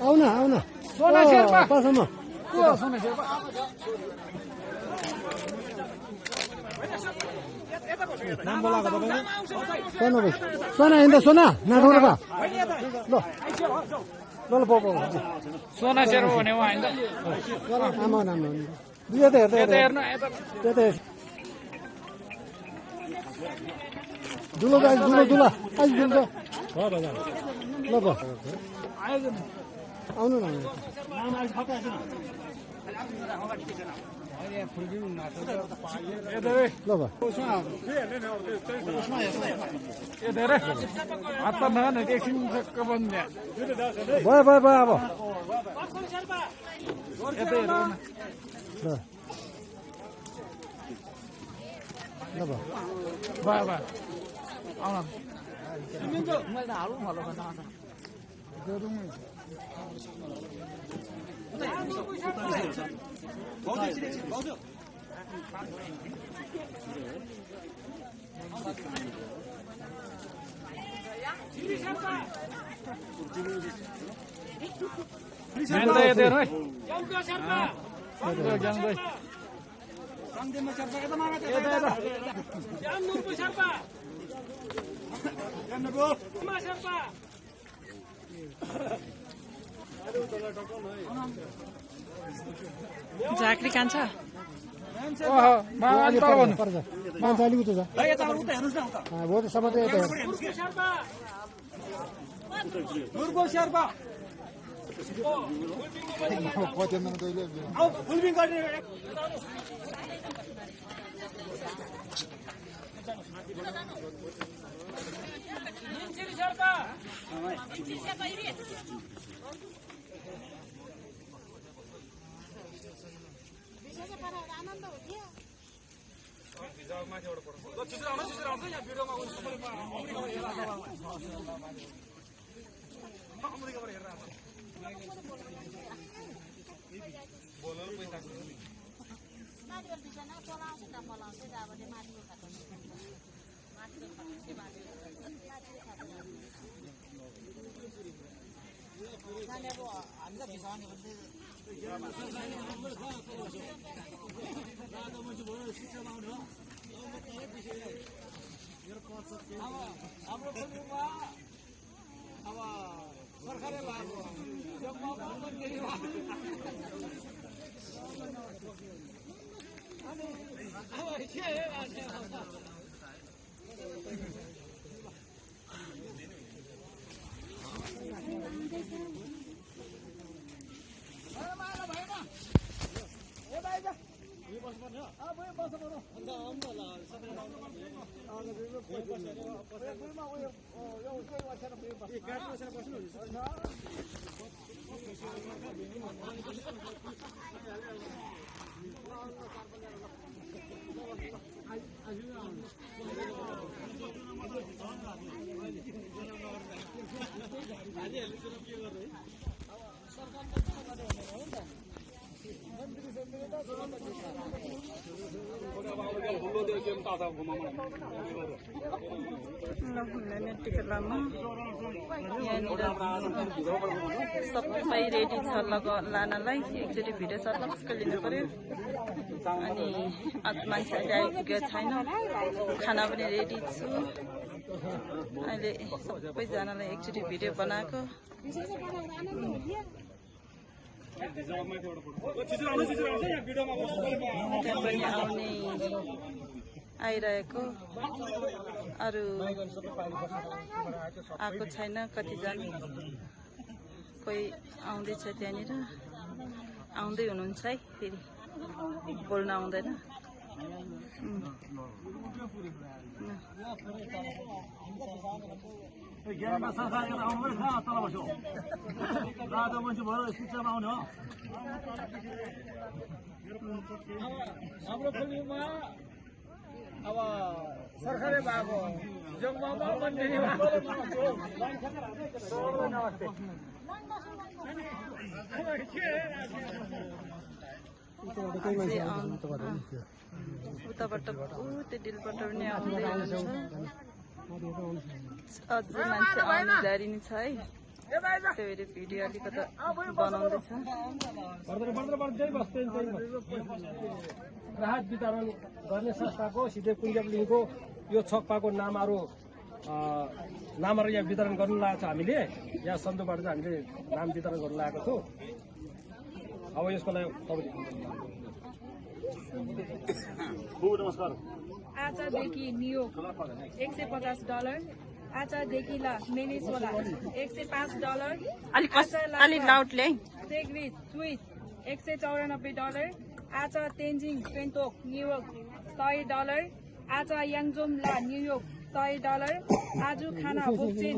आउन आउन सोना शेर्पा बसम्म सोना शेर्पा नाम बोलाएको तपाईँले सोना भाइ सोना हिँड्दा सोना नाथौँ बा ल ल ल पाउ सोना शेर्पा भने उहाँ होइन आमा नाम यता हेर्दा हेर्नु यता दुलो गाई दुलो दुला आज दुलो ल ब आउनु न ल ब आता न एकछिन सक्क बन्ने भयो भयो भयो अब यतै हेरौँ न ल ल ब भयो भयो आउन मैले हालौँ होला भन्दा झाँक्री कान्छ ओहो मान्छे तल भन्नु मान्छे अलिक उता छ हो त सबै त यता टिकटमा यहाँनिर सबै रेडी छ लानलाई एकचोटि भिडियो सर्न कसको लिनु पर्यो अनि मान्छे अहिले आइपुगेको छैन खाना पनि रेडी छु अहिले सबैजनालाई एकचोटि भिडियो बनाएको त्यहाँ पनि आउने आइरहेको अरू आएको छैन कतिजना कोही आउँदैछ त्यहाँनिर आउँदै हुनुहुन्छ है फेरि बोल्न आउँदैन अब सरकारले भएको जङ्गलमा पनि उताबाट त्यो डिलबाट पनि आउँदै हुनुहुन्छ अझै मान्छे आउनु जारी नै छ है त्यही भएर भिडियो अलिकति बनाउँदैछ राहत वितरण गर्ने संस्थाको सिधै कुञ्जलिङको यो छक्पाको नामहरू यहाँ वितरण गर्नु लागेको छ हामीले यहाँ सन्दुबाट चाहिँ हामीले नाम वितरण गर्नु लागेको छौँ अब यसको लागि नमस्कार आजदेखि न्युयोर्क $150 आजदेखि मिनेसोला $105 अलिक लाउडले सेग्रिस स्विस $194 आज तेन्जिङ पेन्तोक न्युयोर्क $100 आज याङजोम ला न्युयोर्क $100 आज खाना बोक्चेन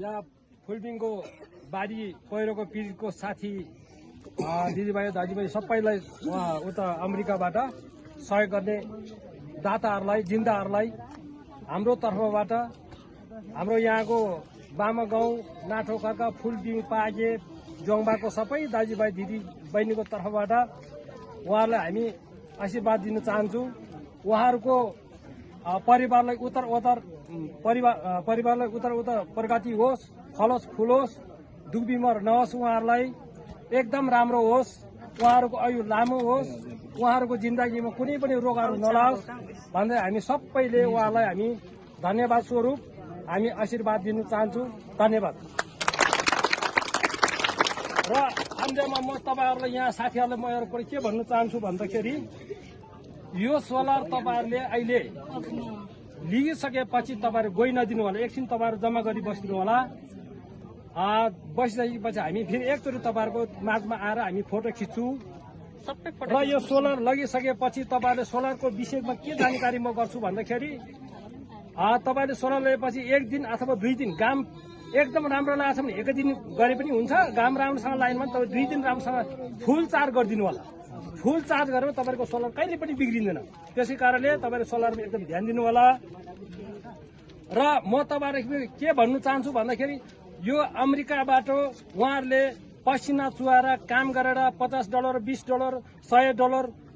यहाँ फुलबिङको बारी पहिरोको पीडितको साथी दिदीभाइ दाजुभाइ सबैलाई उता अमेरिकाबाट सहयोग गर्ने दाताहरूलाई जिन्दाहरूलाई हाम्रो तर्फबाट हाम्रो यहाँको बामा गाउँ नाठो खर्का फुलबिङ पागे जोङबाको सबै दाजुभाइ दिदी बहिनीको तर्फबाट उहाँहरूलाई हामी आशीर्वाद दिन चाहन्छौँ उहाँहरूको परिवारलाई परिवारलाई उत्तर प्रगति होस् फलोस् फुलोस् दुख बिमार नहोस् उहाँहरूलाई एकदम राम्रो होस् उहाँहरूको आयु लामो होस् उहाँहरूको जिन्दगीमा कुनै पनि रोगहरू नलाओस् भन्दै हामी सबैले उहाँलाई हामी धन्यवाद स्वरूप हामी आशीर्वाद दिन चाहन्छौँ धन्यवाद र अन्त्यमा म तपाईँहरूलाई यहाँ साथीहरूलाई म एउटा के भन्नु चाहन्छु भन्दाखेरि यो सोलर तपाईँहरूले अहिले लिइसकेपछि तपाईँहरू गइ नदिनु होला एकछिन तपाईँहरू जम्मा गरी बसिदिनु होला बसिसकेपछि हामी फेरि एकचोटि तपाईँहरूको माझमा आएर हामी फोटो खिच्छौँ र यो सोलर लगिसकेपछि तपाईँहरूले सोलरको विषयमा के जानकारी म गर्छु भन्दाखेरि तपाईँले सोलर लिएपछि एक दिन अथवा 2 दिन घाम एकदम राम्रो लागेको छ भने एक दिन गरे पनि हुन्छ घाम राम्रोसँग लाइनमा तपाईँ 2 दिन राम्रोसँग फुल चार्ज गरिदिनु होला फुल चार्ज गरेर तपाईँको सोलर कहिले पनि बिग्रिँदैन त्यसै कारणले तपाईँले सोलरमा एकदम ध्यान दिनु होला र म तपाईँहरू के भन्नु चाहन्छु भन्दाखेरि यो अमेरिकाबाट उहाँहरूले पसिना चुहाएर काम गरेर $50 $20 $100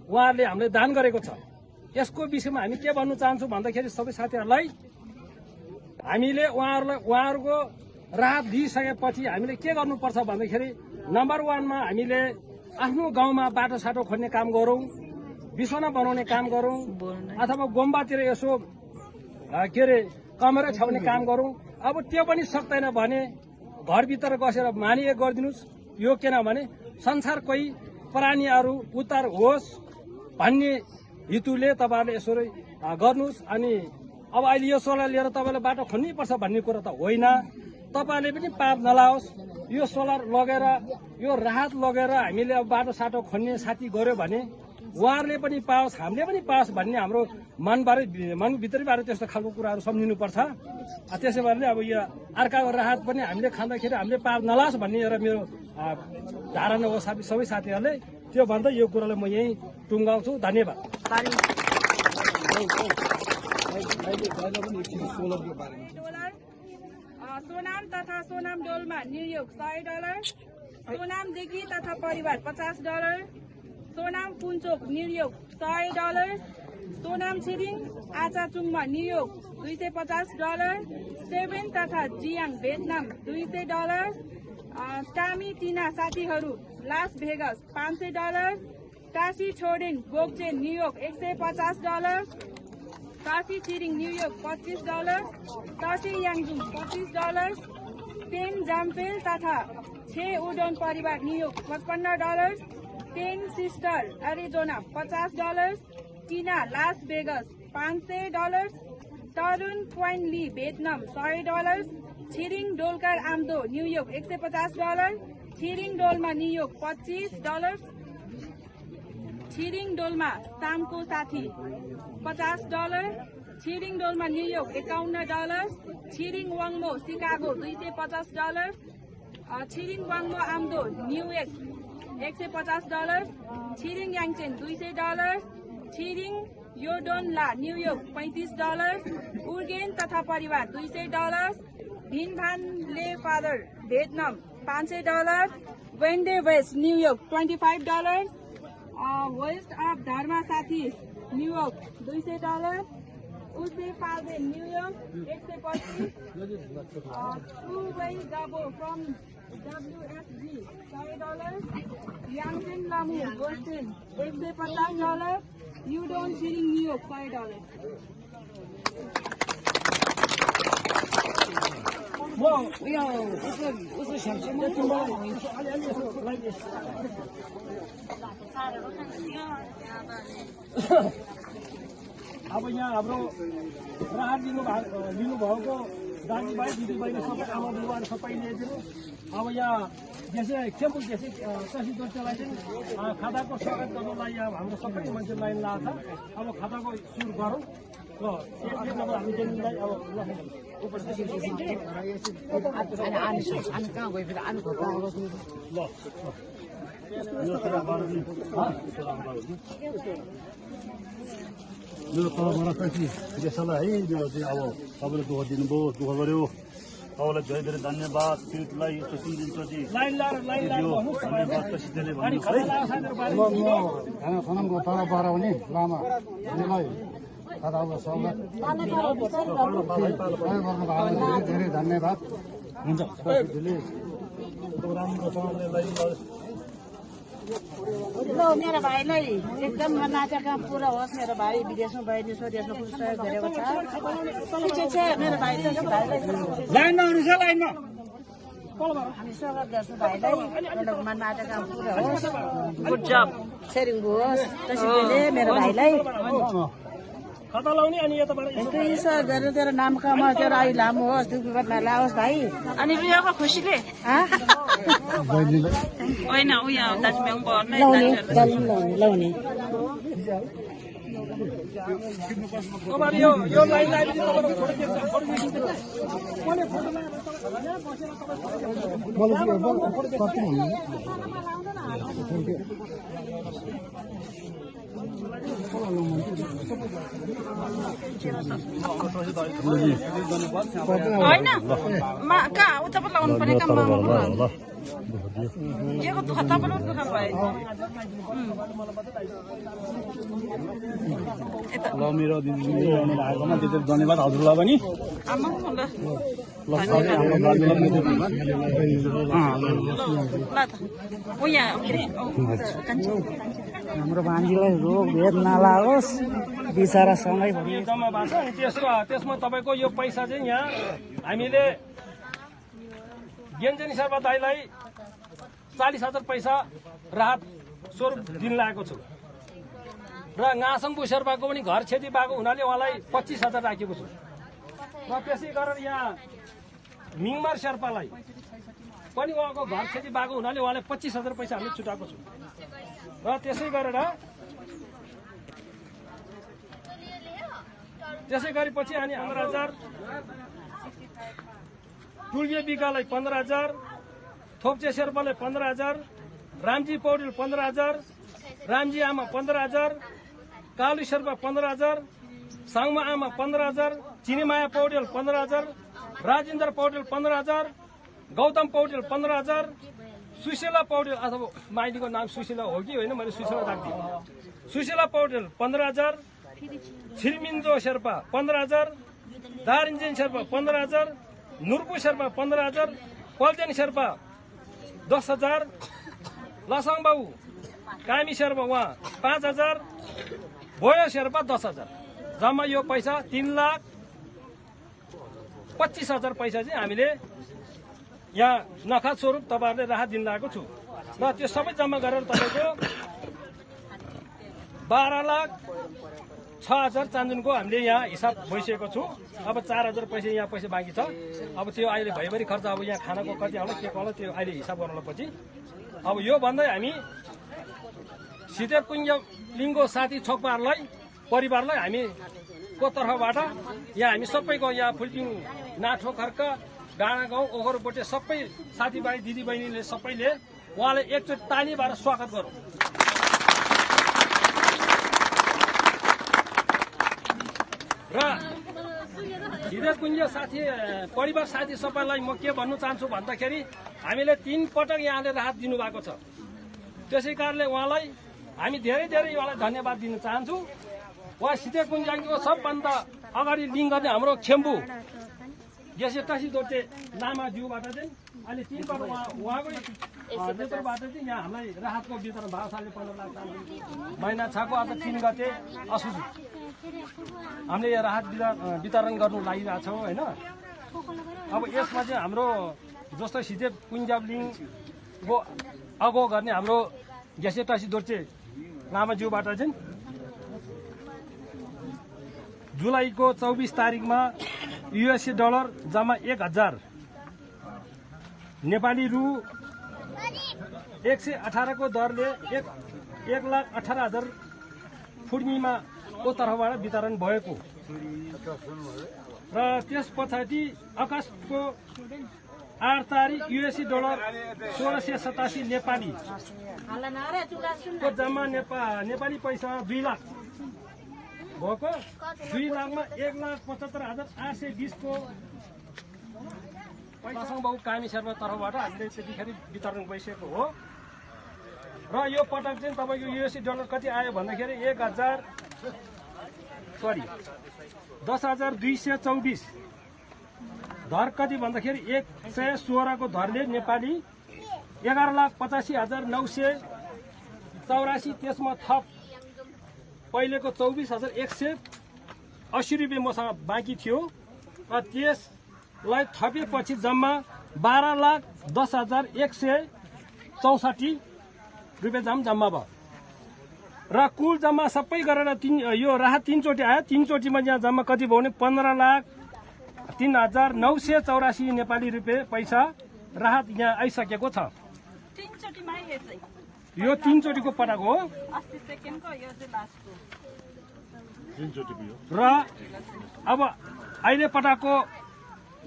उहाँहरूले हामीले दान गरेको छ यसको विषयमा हामी के भन्नु चाहन्छौँ भन्दाखेरि सबै साथीहरूलाई हामीले उहाँहरूको राहत दिइसकेपछि हामीले के गर्नुपर्छ भन्दाखेरि नम्बर 1 मा हामीले आफ्नो गाउँमा बाटो साटो खोज्ने काम गरौँ बिसना बनाउने काम गरौँ अथवा गोम्बातिर यसो के अरे कमरा छाउने काम गरौँ अब त्यो पनि सक्दैन भने घरभित्र बसेर मानिए गरिदिनुहोस् यो किन भने संसार कोही प्राणीहरू उतार होस् भन्ने हेतुले तपाईँहरूले यसरी गर्नुहोस् अनि अब अहिले यो सोलर लिएर तपाईँले बाटो खन्नै पर्छ भन्ने कुरा त होइन तपाईँले पनि पाप नलाओस् यो सोलर लगेर यो राहत लगेर हामीले अब बाटो साटो खन्ने साथी गर्यो भने उहाँहरूले पनि पाओस् हामीले पनि पाओस् भन्ने हाम्रो मनभित्रैबाट त्यस्तो खालको कुराहरू सम्झिनुपर्छ त्यसै भएर अब यो अर्काको राहत पनि हामीले खाँदाखेरि हामीले पाप नलाओस् भन्ने एउटा मेरो धारणा हो सबै साथीहरूले त्यो भन्दा यो कुरालाई म यहीँ टुङ्गाउँछु धन्यवाद सोनाम तथा सोनाम डोलमा न्युयोर्क $100 सोनामदेखि तथा परिवार $50 सोनाम पुञ्चोक न्युयोर्क $100 सोनाम छिरिङ आचाचुङमा न्युयोर्क $250 सेभेन तथा जियाङ भियतनाम $200 टामी टिना साथीहरू लास भेगस $500 काशी छोडेन बोक्चेन न्युयोर्क $150 काशी छिरिङ न्युयोर्क $25 काशी याङजुङ $25 पेन जाम्पेल तथा छे उडोन परिवार New York $55 pain sister Arizona $50 Tina Las Vegas $500 Tarun पोइन्ट ली Vietnam $100 Tsering Dolkar Amdo New York $150 Tsering Dolma New York $25 Tsering Dolma सामको साथी $50 छिरिङ डोलमा न्युयोर्क $51 छिरिङ वाङमो सिकागो $250 छिरिङ वाङमो आम्दो न्युयोर्क $150, छिरिङ याङचेन $200, छिरिङ योडोनला न्युयोर्क $35, उर्गेन तथा परिवार $200, भिनभान ले father Vietnam $500, Wendy West New York $25, West of Dharma साथी न्युयोर्क $200, उसे पाल्दे New York $125, Uwei Gabo from WFG $100, Yangchen Lhamu Boston $150, Yodon Tsering New York $5. म उयो उसको स्यामसङ अब यहाँ हाम्रो राहत लिनुभएको दाजुभाइ दिदीबहिनी सबै आमा बुबाहरू सबै ल्याइदिनु। अब यहाँ जैसे खेलको जैसे कृषि दोस्रोलाई चाहिँ खाताको स्वागत गर्नलाई यहाँ हाम्रो सबै मान्छे लाइन लगाएको छ। अब खाताको सुरु गरौँ र एक नम्बर हामी दिनलाई अब मेरो तलबाट कति देशलाई है मेरो चाहिँ अब तपाईँले दुःख दिनुभयो दुःख गर्यो तपाईँलाई धेरै धेरै धन्यवाद कृतिलाई यस्तो सुनिदिन्छ लाइन लाएर धन्यवाद प्रसिद्धले भन्नुहोस् है खानाको तलबाट पनि लामा यसलाई खाताको स्वागत गर्नुभयो धेरै धन्यवाद हुन्छ राम्रोसँगले ल मेरो भाइलाई एकदम नाचका पुरा होस्। मेरो भाइ विदेशमा बहिनी स्वदेशमा पुरा सहयोग गरेको छ। मेरो भाइलाई लाइनमा आउनु छ लाइनमा हामी स्वागत गर्छौँ भाइलाई। मनमा नाचका पुरा होस्। गुड जब सेरिङ होस्। त्यसैले मेरो भाइलाई खाता लाउने अनि यताबाट ईश्वर गरेर तेरो नाम कमा तेरो आयु लामो होस्। दुःखबाट नलाओस् भाइ। अनि रुयाको खुसीले होइन उयो दाजुम्याङ पर्ने लाउने अब यो लाइन लाइन होइन कहाँ उता पो लाउनु पर्ने काममा यो दुःख तपाईँले दुःख भयो ल मेरो दिदी आउनु भएकोमा त्यति धन्यवाद हजुरलाई पनि हाम्रो भान्जीलाई रोग भेद नलागोस् बिचरा सँगै जम्मा भएको छ अनि त्यसमा तपाईँको यो पैसा चाहिँ यहाँ हामीले गेन्जेनी शेर्पा दाइलाई 40,000 पैसा राहत स्वरूप दिन लागेको छु र गासङबु शेर्पाको पनि घर क्षति भएको हुनाले उहाँलाई 25,000 राखेको छु र त्यसै गरेर यहाँ मिङमार शेर्पालाई पनि उहाँको घर क्षति भएको हुनाले उहाँलाई 25,000 पैसा हामीले छुटाएको छु र त्यसै गरेपछि अनि 15,000 टुल्गे बिकालाई 15,000 थोप्चे शेर्पालाई 15,000 रामजी पौडेल 15,000 रामजी आमा 15,000 कालु शेर्पा 15,000 साङमा आमा 15,000 चिनीमाया पौडेल 15,000 राजेन्द्र पौडेल 15,000 गौतम पौडेल 15,000 सुशीला पौडेल अथवा माइलीको नाम सुशीला हो कि होइन मैले सुशीला राख्दिएँ सुशीला पौडेल 15,000 छिरमिन्दो शेर्पा 15,000 दारिन्जेन शेर्पा 15,000 नुर्पु शेर्पा 15,000 पल्देन शेर्पा 10,000 लसाङ बाबु कामी शेर्पा उहाँ 5,000 भोयो शेर्पा 10,000 जम्मा यो पैसा 3,25,000 पैसा चाहिँ हामीले यहाँ नखा स्वरूप तपाईँहरूले राहत दिन लागेको छु र त्यो सबै जम्मा गरेर तपाईँको 12,06,000 चान्जुनको हामीले यहाँ हिसाब भइसकेको छु। अब 4,000 पैसा यहाँ पैसा बाँकी छ। अब त्यो अहिले भइभरि खर्च अब यहाँ खानाको कति होला के होला त्यो अहिले हिसाब गर्नुलाई पछि अब यो भन्दै हामी सितेप कुञ्ज लिङ्गो साथी छोकपाहरूलाई परिवारलाई हामी को तर्फबाट यहाँ हामी सबैको यहाँ फुल्टिङ नाठो खर्क डाँडा गाउँ ओखरबोटे सबै साथीभाइ दिदीबहिनीले सबैले उहाँलाई एकचोटि ताली भएर स्वागत गरौँ। र हृदयकुञ्ज साथी परिवार साथी सबैलाई म के भन्नु चाहन्छु भन्दाखेरि हामीले 3 पटक यहाँले राहत दिनुभएको छ। त्यसै कारणले उहाँलाई हामी धेरै धेरै उहाँलाई धन्यवाद दिन चाहन्छु। उहाँ हृदयकुञ्जको सबभन्दा अगाडि लिङ गर्ने हाम्रो खेम्बु गेसेटसी दोटे लामाज्यूबाट चाहिँ अहिले 3 पटक उहाँकै नेतृत्वबाट चाहिँ यहाँ हामीलाई राहतको वितरण भएको छ। अहिले 15 लाख महिना 6को आज 3 गते असुजी हामीले यहाँ राहत वितरण गर्नु लागिरहेको छौँ होइन। अब यसमा चाहिँ हाम्रो जस्तो हृदयकुञ्ज लिङको अगुवा गर्ने हाम्रो गेसेटसी दोटे लामाज्यूबाट चाहिँ जुलाईको 24 तारिकमा US डलर जम्मा 1000 नेपाली रु 118 को दरले 1,18,000 पूर्णिमाको तर्फबाट वितरण भएको र त्यस पछाडि अगस्तको 8 तारिक US डलर 1687 नेपाली को जम्मा नेपाली पैसा 2 लाख भएको 2 लाखमा 1,75,820 को पैसासँग बहु कामी शेर्पा तर्फबाट हामीले त्यतिखेर वितरण भइसकेको हो। र यो पटक चाहिँ तपाईँको US डलर कति आयो भन्दाखेरि 10,224 दर कति भन्दाखेरि 116 को दरले नेपाली 11,85,984 त्यसमा थप पहिलेको 24,180 रुपियाँ मसँग बाँकी थियो र त्यसलाई थपेपछि जम्मा 12,10,164 रुपियाँ जम्मा भयो र कुल जम्मा सबै गरेर यो राहत 3 चोटि आयो। 3 चोटिमा यहाँ जम्मा कति भयो भने 15,03,984 नेपाली रुपियाँ पैसा राहत यहाँ आइसकेको छ। यो 3 चोटिको पटक हो र अब अहिले पटकको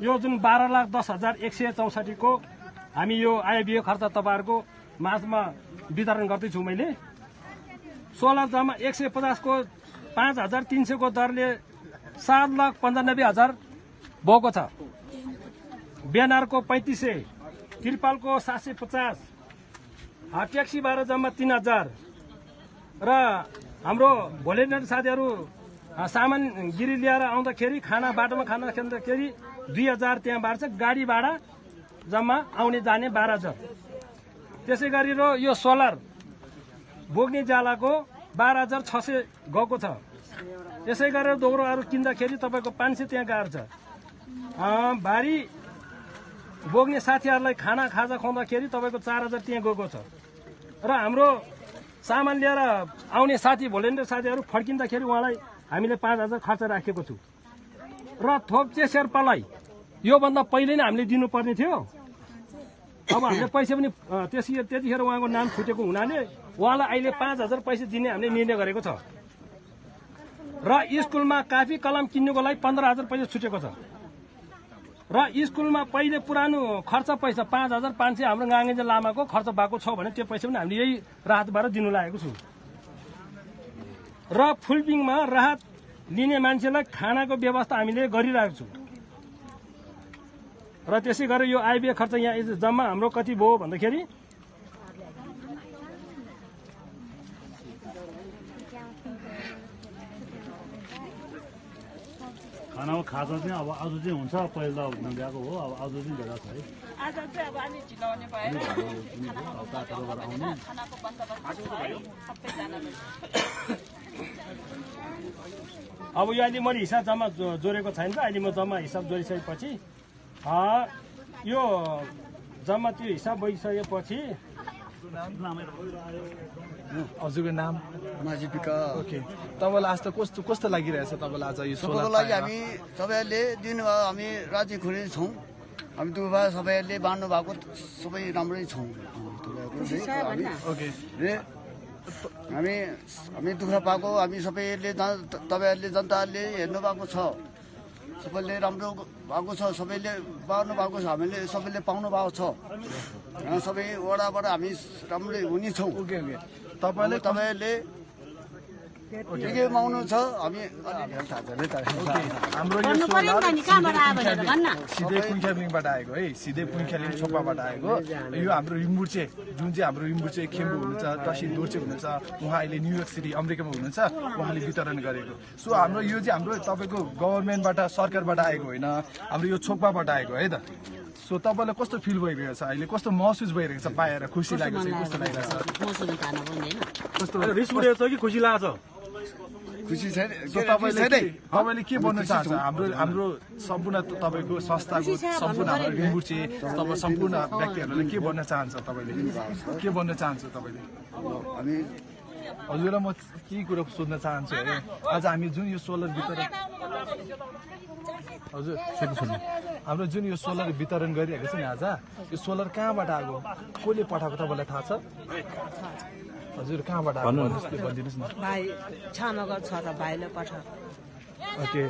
यो जुन 12,10,164 को हामी यो आइबिए खर्च तपाईँहरूको माझमा वितरण गर्दैछु। मैले 16 जम्मा 150 को 5,300 को दरले 7,95,000 भएको छ। बेनारको 3500, त्रिपालको 750, ट्याक्सीबाट जम्मा 3,000 र हाम्रो भोलिन्टियर साथीहरू सामान गिरी लिएर आउँदाखेरि खाना बाटोमा खाना खाँदाखेरि 2,000 त्यहाँ बाँड्छ। गाडी भाडा जम्मा आउने जाने 12,000। त्यसै गरी र यो सोलर बोक्ने जालाको 12,600 गएको छ। त्यसै गरेर दोहोरोहरू किन्दाखेरि तपाईँको 500 त्यहाँ गाड्छ। भारी बोक्ने साथीहरूलाई खाना खाजा खुवाउँदाखेरि तपाईँको 4,000 त्यहाँ गएको छ र हाम्रो सामान लिएर आउने साथी भोलिन्टियर साथीहरू फर्किँदाखेरि उहाँलाई हामीले 5,000 खर्च राखेको छु र थोप्चे शेर्पालाई योभन्दा पहिले नै हामीले दिनुपर्ने थियो। अब हामीले पैसा पनि त्यतिखेर उहाँको नाम छुटेको हुनाले उहाँलाई अहिले 5,000 पैसा दिने हामीले निर्णय गरेको छ र स्कुलमा काफी कलम किन्नुको लागि 15,000 पैसा छुटेको छ र स्कुलमा पहिले पुरानो खर्च पैसा 5,500 हाम्रो गाङ्गेज लामाको खर्च भएको छ भने त्यो पैसा पनि हामीले यही राहतबाट दिनु लागेको छु र फुलपिङमा राहत लिने मान्छेलाई खानाको व्यवस्था हामीले गरिरहेको छु र त्यसै गरेर यो आइबिए खर्च यहाँ जम्मा हाम्रो कति भयो भन्दाखेरि खानाको खाजा चाहिँ अब आज चाहिँ हुन्छ, पहिला नभ्याएको हो, अब आज चाहिँ भेला छ है। आज चाहिँ अब अलिक ढिलो हुने भएर खानाको बन्दोबस्त भयो सबैजनाले। अब यो अहिले मैले हिसाब जम्मा जोडेको छैन त। अहिले म जम्मा हिसाब जोडिसकेपछि यो जम्मा त्यो हिसाब भइसकेपछि हजुरको नाम माझीपिका। ओके, तपाईँलाई आज त कस्तो लागिरहेछ तपाईँलाई आज यो सबैको लागि हामी सबैहरूले दिनुभयो, हामी राजी खुसी छौँ। हामी त्यो भए सबैहरूले बाँड्नु भएको सबै राम्रै छौँ। ओके, हामी दुःख पाएको हामी सबैले तपाईँहरूले जनताहरूले हेर्नु भएको छ। सबैले राम्रो भएको छ सबैले पाउनु भएको छ हामीले सबैले पाउनु भएको छ सबै वडाबाट हामी राम्रै हुने छौँ ओके ओके तपाईँले तपाईँले के माग्नु छ हामी हाम्रो यो सिधै कुइखेलिङबाट आएको है सिधै कुइखेलिङ छोपाबाट आएको यो हाम्रो रिम्बुचे जुन चाहिँ हाम्रो रिम्बुचे खेम्बु हुनुहुन्छ टसी दोर्चे हुनुहुन्छ उहाँ अहिले न्युयोर्क सिटी अमेरिकामा हुनुहुन्छ उहाँले वितरण गरेको सो हाम्रो यो चाहिँ हाम्रो तपाईँको गभर्मेन्टबाट सरकारबाट आएको होइन हाम्रो यो छोपाबाट आएको है त सो तपाईँलाई कस्तो फिल भइरहेको छ अहिले कस्तो महसुस भइरहेको छ पाएर खुसी लागेको छ कस्तो लागिरहेको छ कस्तो रिस उठेको छ कि खुसी लागेको छ खुसी छैन तपाईँले के भन्न चाहन्छ हाम्रो सम्पूर्ण तपाईँको संस्थाको सम्पूर्ण हाम्रो रिम्बुचे तपाईँ सम्पूर्ण व्यक्तिहरूलाई के भन्न चाहन्छ तपाईँले के भन्न चाहन्छ तपाईँले हामी हजुरलाई म के कुरो सोध्न चाहन्छु है आज हामी जुन यो सोलर वितरण हजुर हाम्रो जुन यो सोलर वितरण गरिरहेको छ नि आज यो सोलर कहाँबाट आएको कसले पठाएको तपाईँलाई थाहा छ हजुर कहाँबाट आएको भनिदिनुहोस् न भाइ छामाको छोरा भाइले पठाएको ओके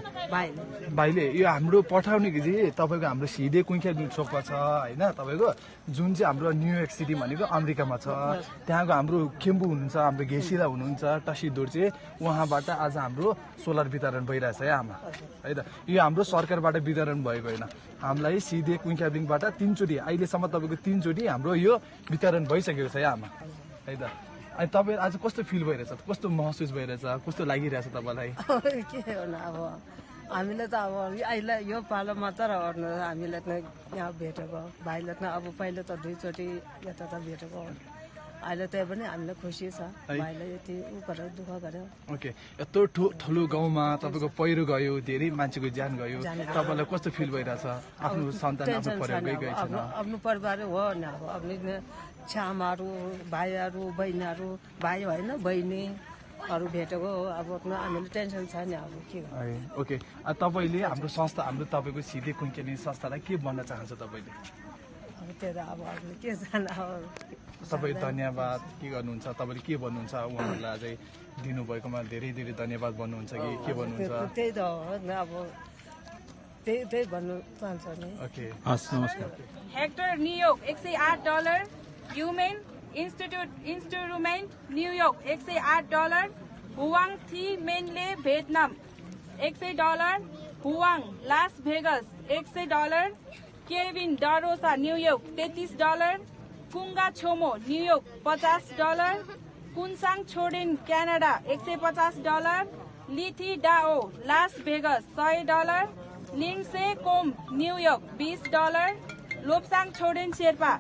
भाइले यो हाम्रो पठाउने कि चाहिँ तपाईँको हाम्रो सिधै कुइखेलिङ छोपा छ होइन तपाईँको जुन चाहिँ हाम्रो न्युयोर्क सिटी भनेको अमेरिकामा छ त्यहाँको हाम्रो खेम्बु हुनुहुन्छ हाम्रो घेसिला हुनुहुन्छ टसी दोर्चे उहाँबाट आज हाम्रो सोलर वितरण भइरहेछ है आमा है त यो हाम्रो सरकारबाट वितरण भएको होइन हामीलाई सिधै कुइखेलिङबाट 3 चोटि अहिलेसम्म तपाईँको 3 चोटि हाम्रो यो वितरण भइसकेको छ है आमा है त अनि तपाईँ आज कस्तो फिल भइरहेछ कस्तो महसुस भइरहेछ कस्तो लागिरहेछ तपाईँलाई के गर्नु अब हामीले त अब अहिले यो पालो मात्र गर्नु हामीले त यहाँ भेटेको भाइले त अब पहिले त 2 चोटि यता त भेटेको अहिले त्यही पनि हामीलाई खुसी छ भाइले यति उ गरेर दुःख गर्यो ओके यत्रो ठुलो गाउँमा तपाईँको पहिरो गयो धेरै मान्छेको ज्यान गयो तपाईँलाई कस्तो फिल भइरहेछ आफ्नो सन्तान आफ्नो परिवार गएको छैन आफ्नो परिवार हो नि अब आफ्नो छ्यामाहरू भाइहरू बहिनीहरू भाइ होइन बहिनीहरू भेटेको हो अब हामीले टेन्सन छ नि अब के ओके तपाईँले हाम्रो संस्था हाम्रो तपाईँको सिधै कुइखेलिङ संस्थालाई के भन्न चाहन्छ तपाईँले अब त्यो त अब हामीले के जान अब सबै धन्यवाद के गर्नुहुन्छ तपाईँले के भन्नुहुन्छ उहाँहरूलाई अझै दिनुभएकोमा धेरै धेरै धन्यवाद भन्नुहुन्छ कि के भन्नुहुन्छ त्यही त हो अब त्यही भन्नु चाहन्छ नि ओके हस् नमस्कार हेक्टर न्युयोर्क $108 ह्युमेन इन्स्टिट्युमेन्ट न्युयोर्क $108 हुवाङ थी मेनले Vietnam $100 हुवाङ Las Vegas $100 Kevin DeRosa New York $33 Kunga Chomo New York $50 Kunsang Choden Canada $150 लिथी Dow लास भेगस $100 लिन्से कोम न्युयोर्क $20 लोप्साङ छोडेन Sherpa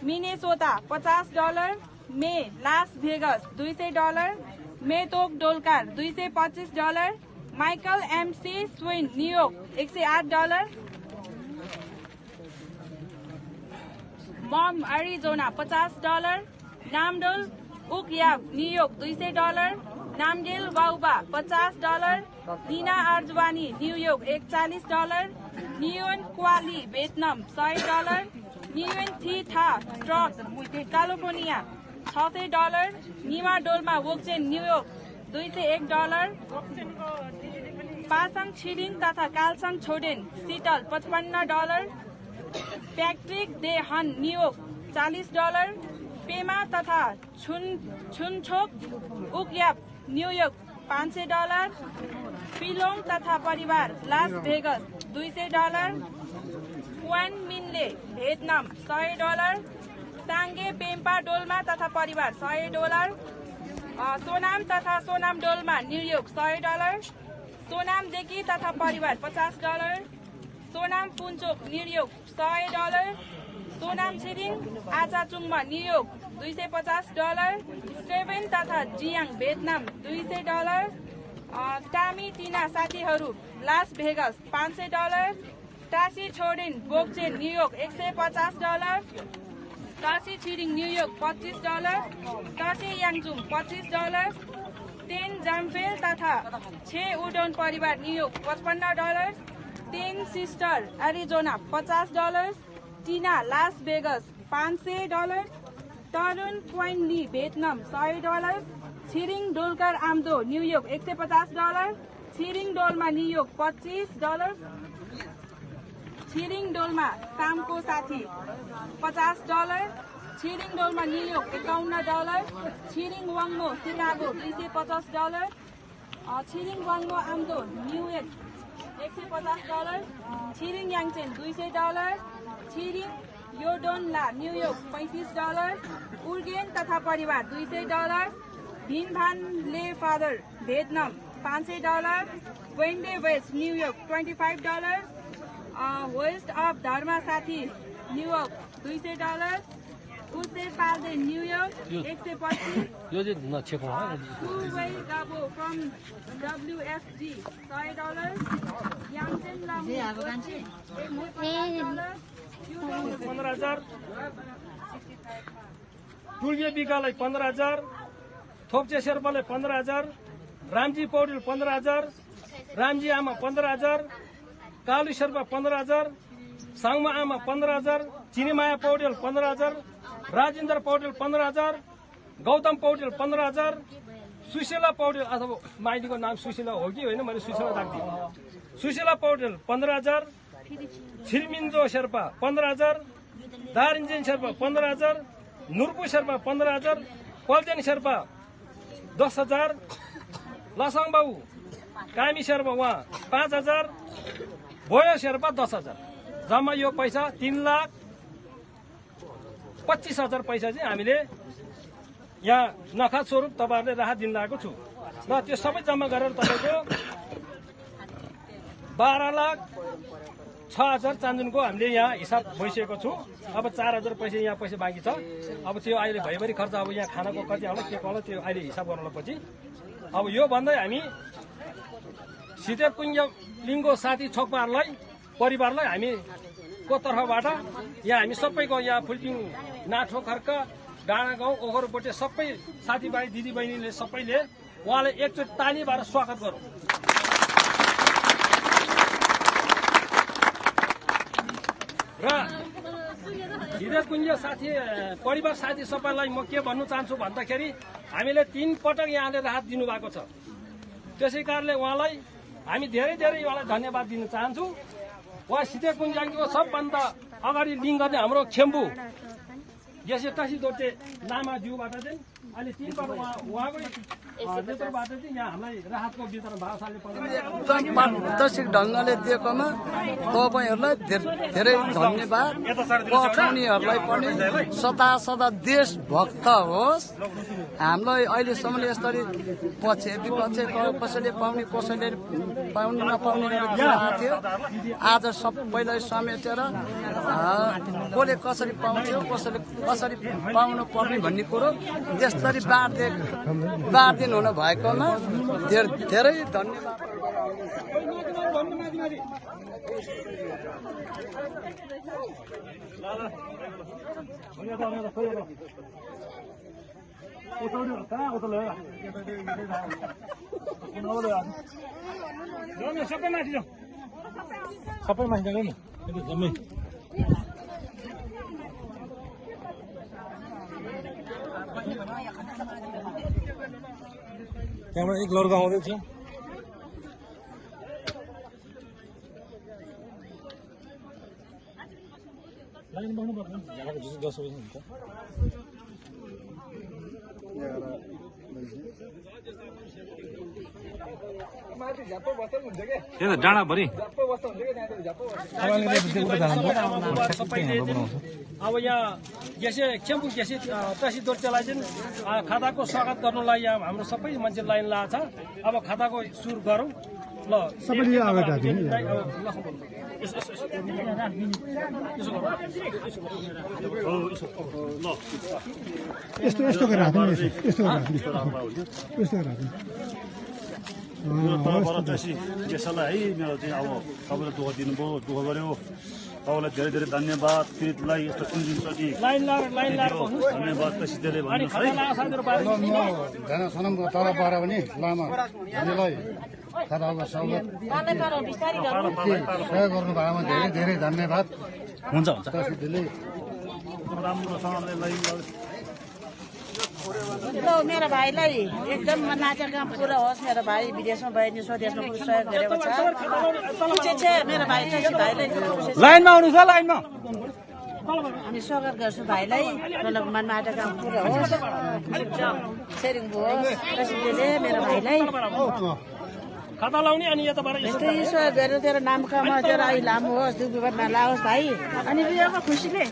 मिनेसोता $50 Mae Las Vegas $200 Metok Dolkar $225 Michael McSween New York $108 mom Arizona $50 Namdol Ukyab New York $200 Namgyal वाउबा $50 निना आर्जवानी न्युयोर्क $41 न्युन क्वाली भियतनाम $100 न्युन Thi Thu Truc California $600 Nima Dolma Wokchen New York $201 Pasang Tsering तथा कालसाङ छोडेन सिटल $55 प्याट्रिक दे हन New York $40 Pema तथा छुनछोक उकयाप न्युयोर्क $500 पिलोङ तथा परिवार Las Vegas $200 Quan Minh Le Vietnam $100 साङ्गे पेम्पा डोल्मा तथा परिवार $100 सोनाम तथा सोनाम डोल्मा न्युयोर्क $100 सोनामदेखि तथा परिवार $50 सोनाम पुन्चोक न्युयोर्क $100 सोनाम छिरिङ आचाचुङमा न्युयोर्क $250 स्टेभेन तथा जियाङ भियतनाम $200 टामी टिना साथीहरू Las Vegas $500 Tashi Choden बोक्चेन New York $150 Tashi Tsering New York $25 Tashi Yangzom $25 Ten Jamphel तथा छे उडोन परिवार New York $55 ten sister Arizona $50 Tina Las Vegas $500 तरुण क्वाइनली Vietnam $100 Tsering Dolkar Amdo New York $150 Tsering Dolma New York $25, Tsering Dolma कामको साथी $50, छिरिङ डोल्मा न्युयोर्क $51, छिरिङ वाङ्मो सिकागो $250, छिरिङ वाङ्मो आम्दो न्युयोर्क $150, छिरिङ याङचेन $200, छिरिङ योडोनला न्युयोर्क $35, उर्गेन तथा परिवार $200, Vinh Van Le father Vietnam $500, Wendy West New York $25, West of Dharma साथी न्युयोर्क $200, उसे पाल्दे न्युयोर्क $125, टुवे गाबो फ्रम WFG $100, याङचेन लामो $150, 15,000 टुल्गे बिकालाई 15,000 थोप्चे शेर्पालाई 15,000 रामजी पौडेल 15,000 रामजी आमा 15,000 कालु शेर्पा 15,000 साङमा आमा 15,000 चिनीमाया पौडेल 15,000 राजेन्द्र पौडेल 15,000 गौतम पौडेल 15,000 सुशीला पौडेल अथवा माइतीको नाम सुशीला हो कि होइन मैले सुशीला राखिदिएँ सुशीला पौडेल 15,000 छिरमिन्जो शेर्पा 15,000 दारिन्जेन शेर्पा 15,000 नुर्पु शेर्पा 15,000 पल्देन शेर्पा 10,000 लसाङ बाबु कामी शेर्पा उहाँ 5,000 बोयो शेर्पा 10,000 जम्मा यो पैसा 3,25,000 पैसा चाहिँ हामीले यहाँ नखात स्वरूप तपाईँहरूले राहत दिन लागेको छु र त्यो सबै जम्मा गरेर तपाईँको 12,06,000 चान्जुनको हामीले यहाँ हिसाब भइसकेको छु अब 4,000 पैसा यहाँ पैसा बाँकी छ अब त्यो अहिले भइभरि खर्च अब यहाँ खानाको कति होला के होला त्यो अहिले हिसाब गर्नुलाई पछि अब यो भन्दै हामी सिधै कुञ्ज लिङ्गो साथी छोकपाहरूलाई परिवारलाई हामीको तर्फबाट यहाँ हामी सबैको यहाँ फुलपिङ नाठो खर्क डाँडा गाउँ ओखरपोटे सबै साथीभाइ दिदीबहिनीले सबैले उहाँलाई एकचोटि तालीबाट स्वागत गरौँ र हृदय कुञ्ज साथी परिवार साथी सबैलाई म के भन्नु चाहन्छु भन्दाखेरि हामीले 3 पटक यहाँले राहत दिनुभएको छ त्यसै कारणले उहाँलाई हामी धेरै धेरै उहाँलाई धन्यवाद दिन चाहन्छौँ उहाँ सिधे कुञ्जाङको सबभन्दा अगाडि लिङ गर्ने हाम्रो खेम्बु यसै टसी दोटे लामा ज्यूबाट चाहिँ अहिले 3 पटक उहाँकै नेतृत्वबाट चाहिँ यहाँ हामीलाई राहतको वितरण भाषाले एकदम पारदर्शिक ढङ्गले दिएकोमा तपाईँहरूलाई धेरै धन्यवाद पठाउनेहरूलाई पनि सदा सदा देशभक्त होस् हामीलाई अहिलेसम्म यसरी पछि विपक्ष कसैले पाउने कसैले पाउनु नपाउने थियो आज सबैलाई समेटेर कसले कसरी पाउँथ्यो कसैले कसरी पाउनु पर्ने भन्ने कुरो त्यसरी बाँडिदिनु हुनु भएकोमा धेरै धन्यवाद सबै माथि जाउँ सबै माथि जाउँ नि जम्मै त्यहाँबाट एक लड्का आउँदैछ लाइन बढ्नु पर्दैन झ्यालाको झुसु 10 बजी हुन्छ डाँडाभरि अब यहाँ यसै खेम्बु यसै टसी दोर्चेलाई चाहिँ खाताको स्वागत गर्नुलाई यहाँ हाम्रो सबै मान्छे लाइन लगाएको छ अब खाताको सुरु गरौँ ल सबैले अगाडि यस्तो गरेर राख्नु यस्तो गरेर यसलाई है मेरो चाहिँ अब तपाईँले दुःख दिनुभयो दुःख गर्यो तपाईँलाई धेरै धेरै धन्यवाद पीडितलाई यस्तो कुनचोटि धन्यवाद तसी धेरै सनमको तल पाएर पनि लामा हामीलाई खाताको सहुलियत सहयोग गर्नु भएकोमा धेरै धेरै धन्यवाद हुन्छ तसीले राम्रोसँगले ल मेरो भाइलाई एकदम नाचेर काम पुरा होस् मेरो भाइ विदेशमा बहिनी स्वदेशमा पुरा सहयोग गरेको छ मेरो भाइलाई लाइनमा आउनु छ लाइनमा हामी स्वागत गर्छौँ भाइलाई मतलब मनमा आएको काम पुरा होस् सेरिङ होस् कसैले मेरो भाइलाई खाता लाउने अनि यताबाट यस्तै सहयोग गरेर तेरो नाम कमा तेरो आई लामो होस् दुख बिपदमा लागोस् भाइ अनि बिहामा खुसीले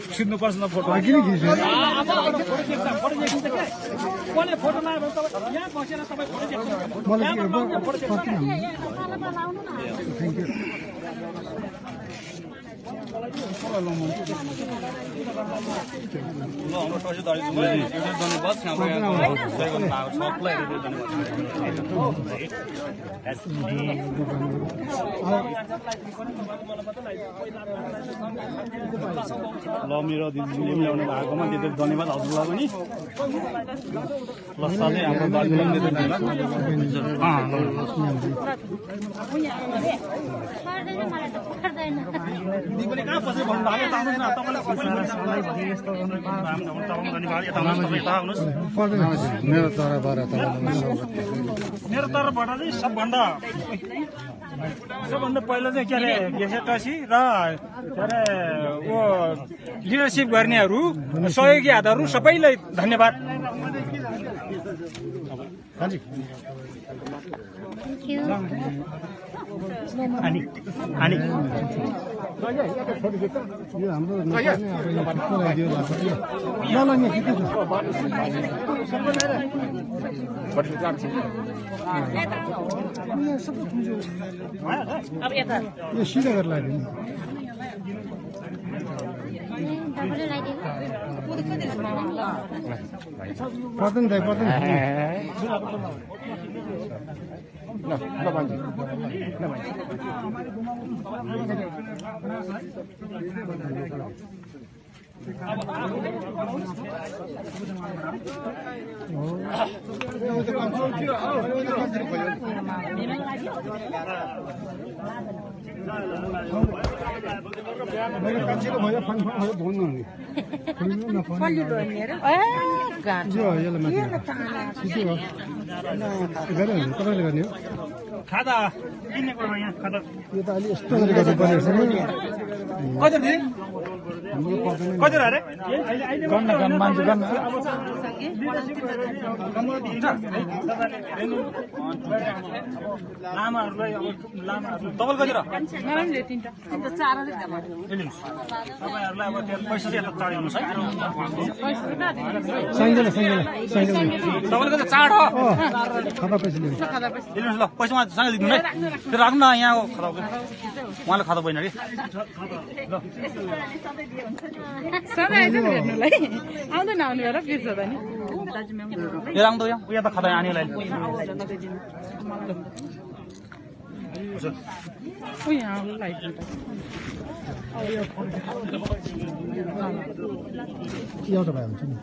खिच्नुपर्छ न फोटो फोटो लाएर यहाँ बसेर तपाईँ फोटो ल मेरो दिदीले ल्याउनु भएकोमा त्यति धन्यवाद हजुरलाई पनि ल सधैँ हाम्रो दाजुलाई पनि धन्यवाद मेरो तर्फबाट मेरो तर्फबाट चाहिँ सबभन्दा पहिला चाहिँ के अरे गेसेटसी र के अरे ऊ लिडरसिप गर्नेहरू सहयोगीहरू सबैलाई धन्यवाद यो हाम्रो यो सिधा गरेर लाग्यो पर्दैन दाइ पर्दैन ल भान्जी ल भाइ तपाईँले गर्ने हो खाता किन्ने कुरामा यहाँ खाता यो त अलि यस्तो गर्नुपर्ने कति अरे मान्छे लामाहरूलाई अब लामाहरू तपाईँले कति तपाईँहरूलाई अब त्यो पैसा चाहिँ यता चाडिदिनुहोस् है तपाईँले कति चाड हो खाता पैसा लिनु लिनुहोस् ल पैसा सँगै दिनु है त्यो राख्नु न यहाँ खाता उहाँले खाता छैन कि आउँदैन आउनु हेर बिर्छ त नि यो राख्नु त यहाँ त खाता आनेलाई एउटा भए हुन्छ नि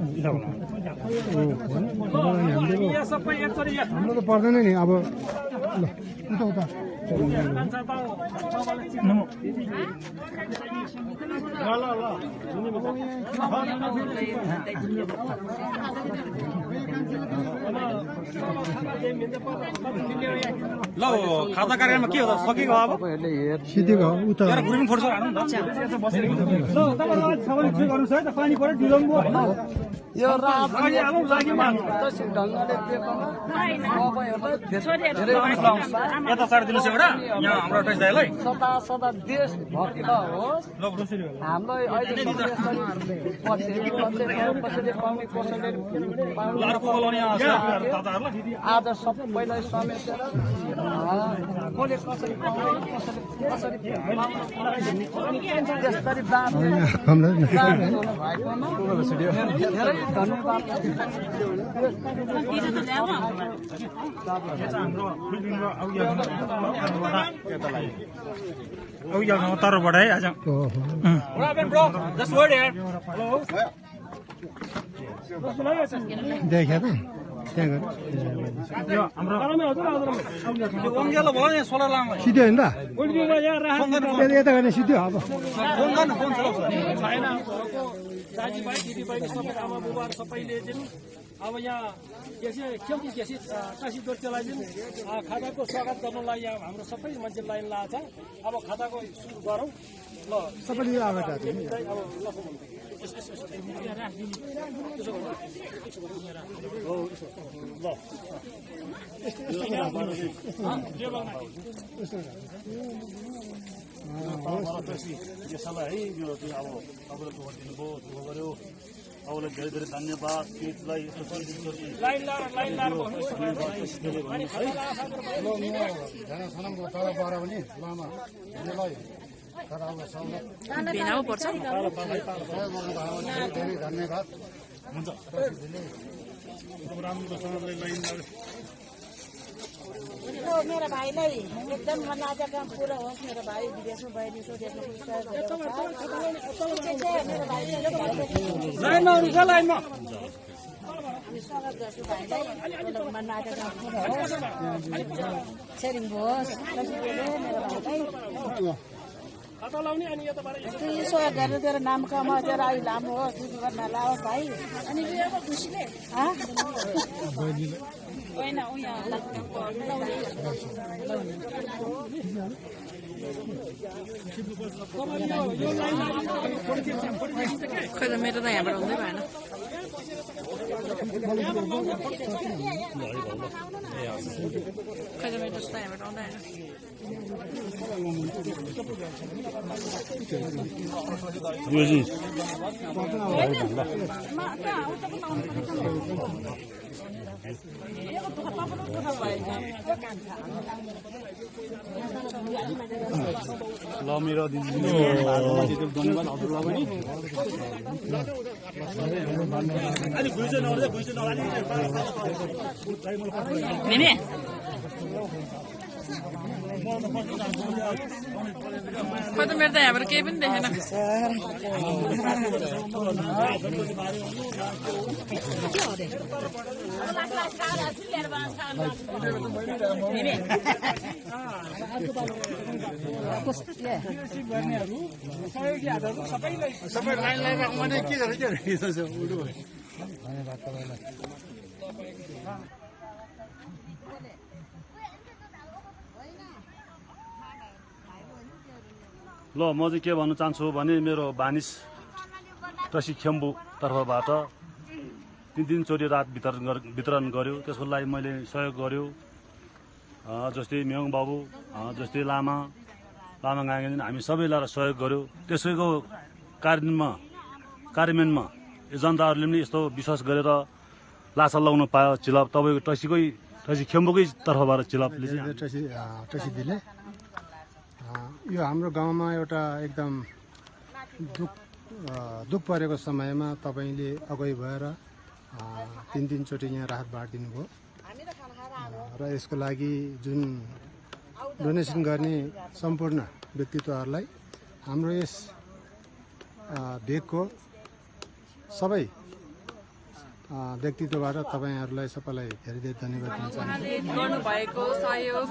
हाम्रो त पर्दैन नि अब ल उता उता ल खाता कार्यक्रममा के हो त सकेको अब सिधेको उता ग्रुपिङ फोटो गर्नुहोस् है त पानी पऱ्यो ढिलोम्बो यता सारिदिनुहोस् एउटा यहाँ हाम्रो अट्ठाइस दाइलाई सदा देश भक्त होस् हाम्रो अहिले आज सबैलाई समेटेर कसले कसरी कसरी त्यसरी दान धेरै धन्यवाद तर्फबाट है आज देखा त त्यहाँ गएर सिधै होइन त यता गर्ने सिधै अब दाजुभाइ दिदीबहिनी सबै आमा बुबाहरू सबैले चाहिँ अब यहाँ खेल्ती केसी काशी दोर्चेलाई चाहिँ खादाको स्वागत गर्नलाई यहाँ हाम्रो सबै मान्छे लाइन लाएको छ। अब खादाको सुरु गरौँ ल सबैले यो आवाज यसलाई है यो अब तपाईँले दुःख दिनुभयो दुःख गऱ्यो तपाईँलाई धेरै धेरै धन्यवाद केटीलाई यस्तो धन्यवाद हुन्छ राम्रोसँगले लाइन मेरा भाइलाई एकदम मनाजा काम पूरा होस्। मेरो भाइ विदेशमा बहिनी स्वदेशमा स्वागत गर्छु भाइलाई। मनाजा काम पूरा होस्, सेरिङ होस्। मेरो भाइलाई स्वागत गर्नु तेरो नाम कमा तेरो आयु लामो होस्, जीवन नलाओस् भाइ। अनि खुसीले खै त मेरो त यहाँबाट हुँदै भएन। खै त मेरो त यहाँबाट आउँदै होइन। ल मेरो धन्यवाद हजुरलाई पनि खै त मेरो त यहाँबाट केही पनि देखेन। सबै लाइन लाइन राख्नु के गर्छ ल म चाहिँ के भन्न चाहन्छु भने मेरो भानिस टसी खेम्बु तर्फबाट 3 चोटि रात वितरण गर्यो। त्यसको लागि मैले सहयोग गर्यो। जस्तै म्योङ बाबु, जस्तै लामा गाङ्गेन, हामी सबैलाई सहयोग गर्यो। त्यसैको कार्यान्वयनमा जनताहरूले पनि यस्तो विश्वास गरेर लासा लगाउन पायो। चिलाप तपाईँको टसी खेम्बुकै तर्फबाट चिलापले टसीले यो हाम्रो गाउँमा एउटा एकदम दुःख परेको समयमा तपाईँले अगुवाई भएर 3 चोटि यहाँ राहत बाँडिदिनु भयो र यसको लागि जुन डोनेसन गर्ने सम्पूर्ण व्यक्तित्वहरूलाई हाम्रो यस भेगको सबै व्यक्तित्वबाट तपाईँहरूलाई सबैलाई धेरै धेरै धन्यवाद दिन चाहन्छु। उहाँले गर्नुभएको सहयोग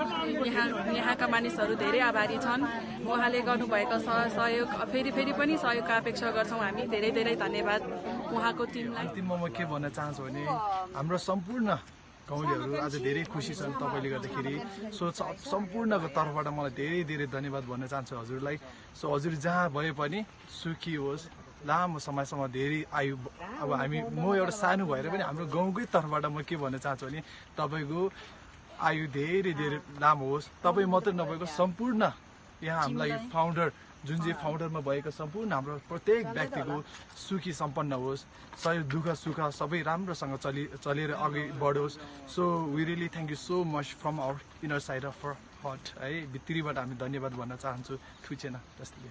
यहाँका मानिसहरू धेरै आभारी छन्। उहाँले गर्नुभएको सहयोग फेरि पनि सहयोगको अपेक्षा गर्छौँ हामी। धेरै धेरै धन्यवाद उहाँको टिमलाई। अन्तिममा म के भन्न चाहन्छु भने हाम्रो सम्पूर्ण गाउँलेहरू आज धेरै खुसी छन् तपाईँले गर्दाखेरि। सो सम्पूर्णको तर्फबाट मलाई धेरै धेरै धन्यवाद भन्न चाहन्छु हजुरलाई। सो हजुर जहाँ भए पनि सुखी होस्, लामो समयसम्म धेरै आयु। अब म एउटा सानो भएर पनि हाम्रो गाउँकै तर्फबाट म के भन्न चाहन्छु भने तपाईँको आयु धेरै धेरै लामो होस्। तपाईँ मात्रै नभएको सम्पूर्ण यहाँ हामीलाई फाउन्डर जुन चाहिँ फाउन्डरमा भएको सम्पूर्ण हाम्रो प्रत्येक व्यक्तिको सुखी सम्पन्न होस्, सहयोग दुःख सुख सबै राम्रोसँग चलेर अघि बढोस्। So we really thank you so much from our inner side of heart है, भित्रीबाट हामी धन्यवाद भन्न चाहन्छु। ठुचेन जस्तै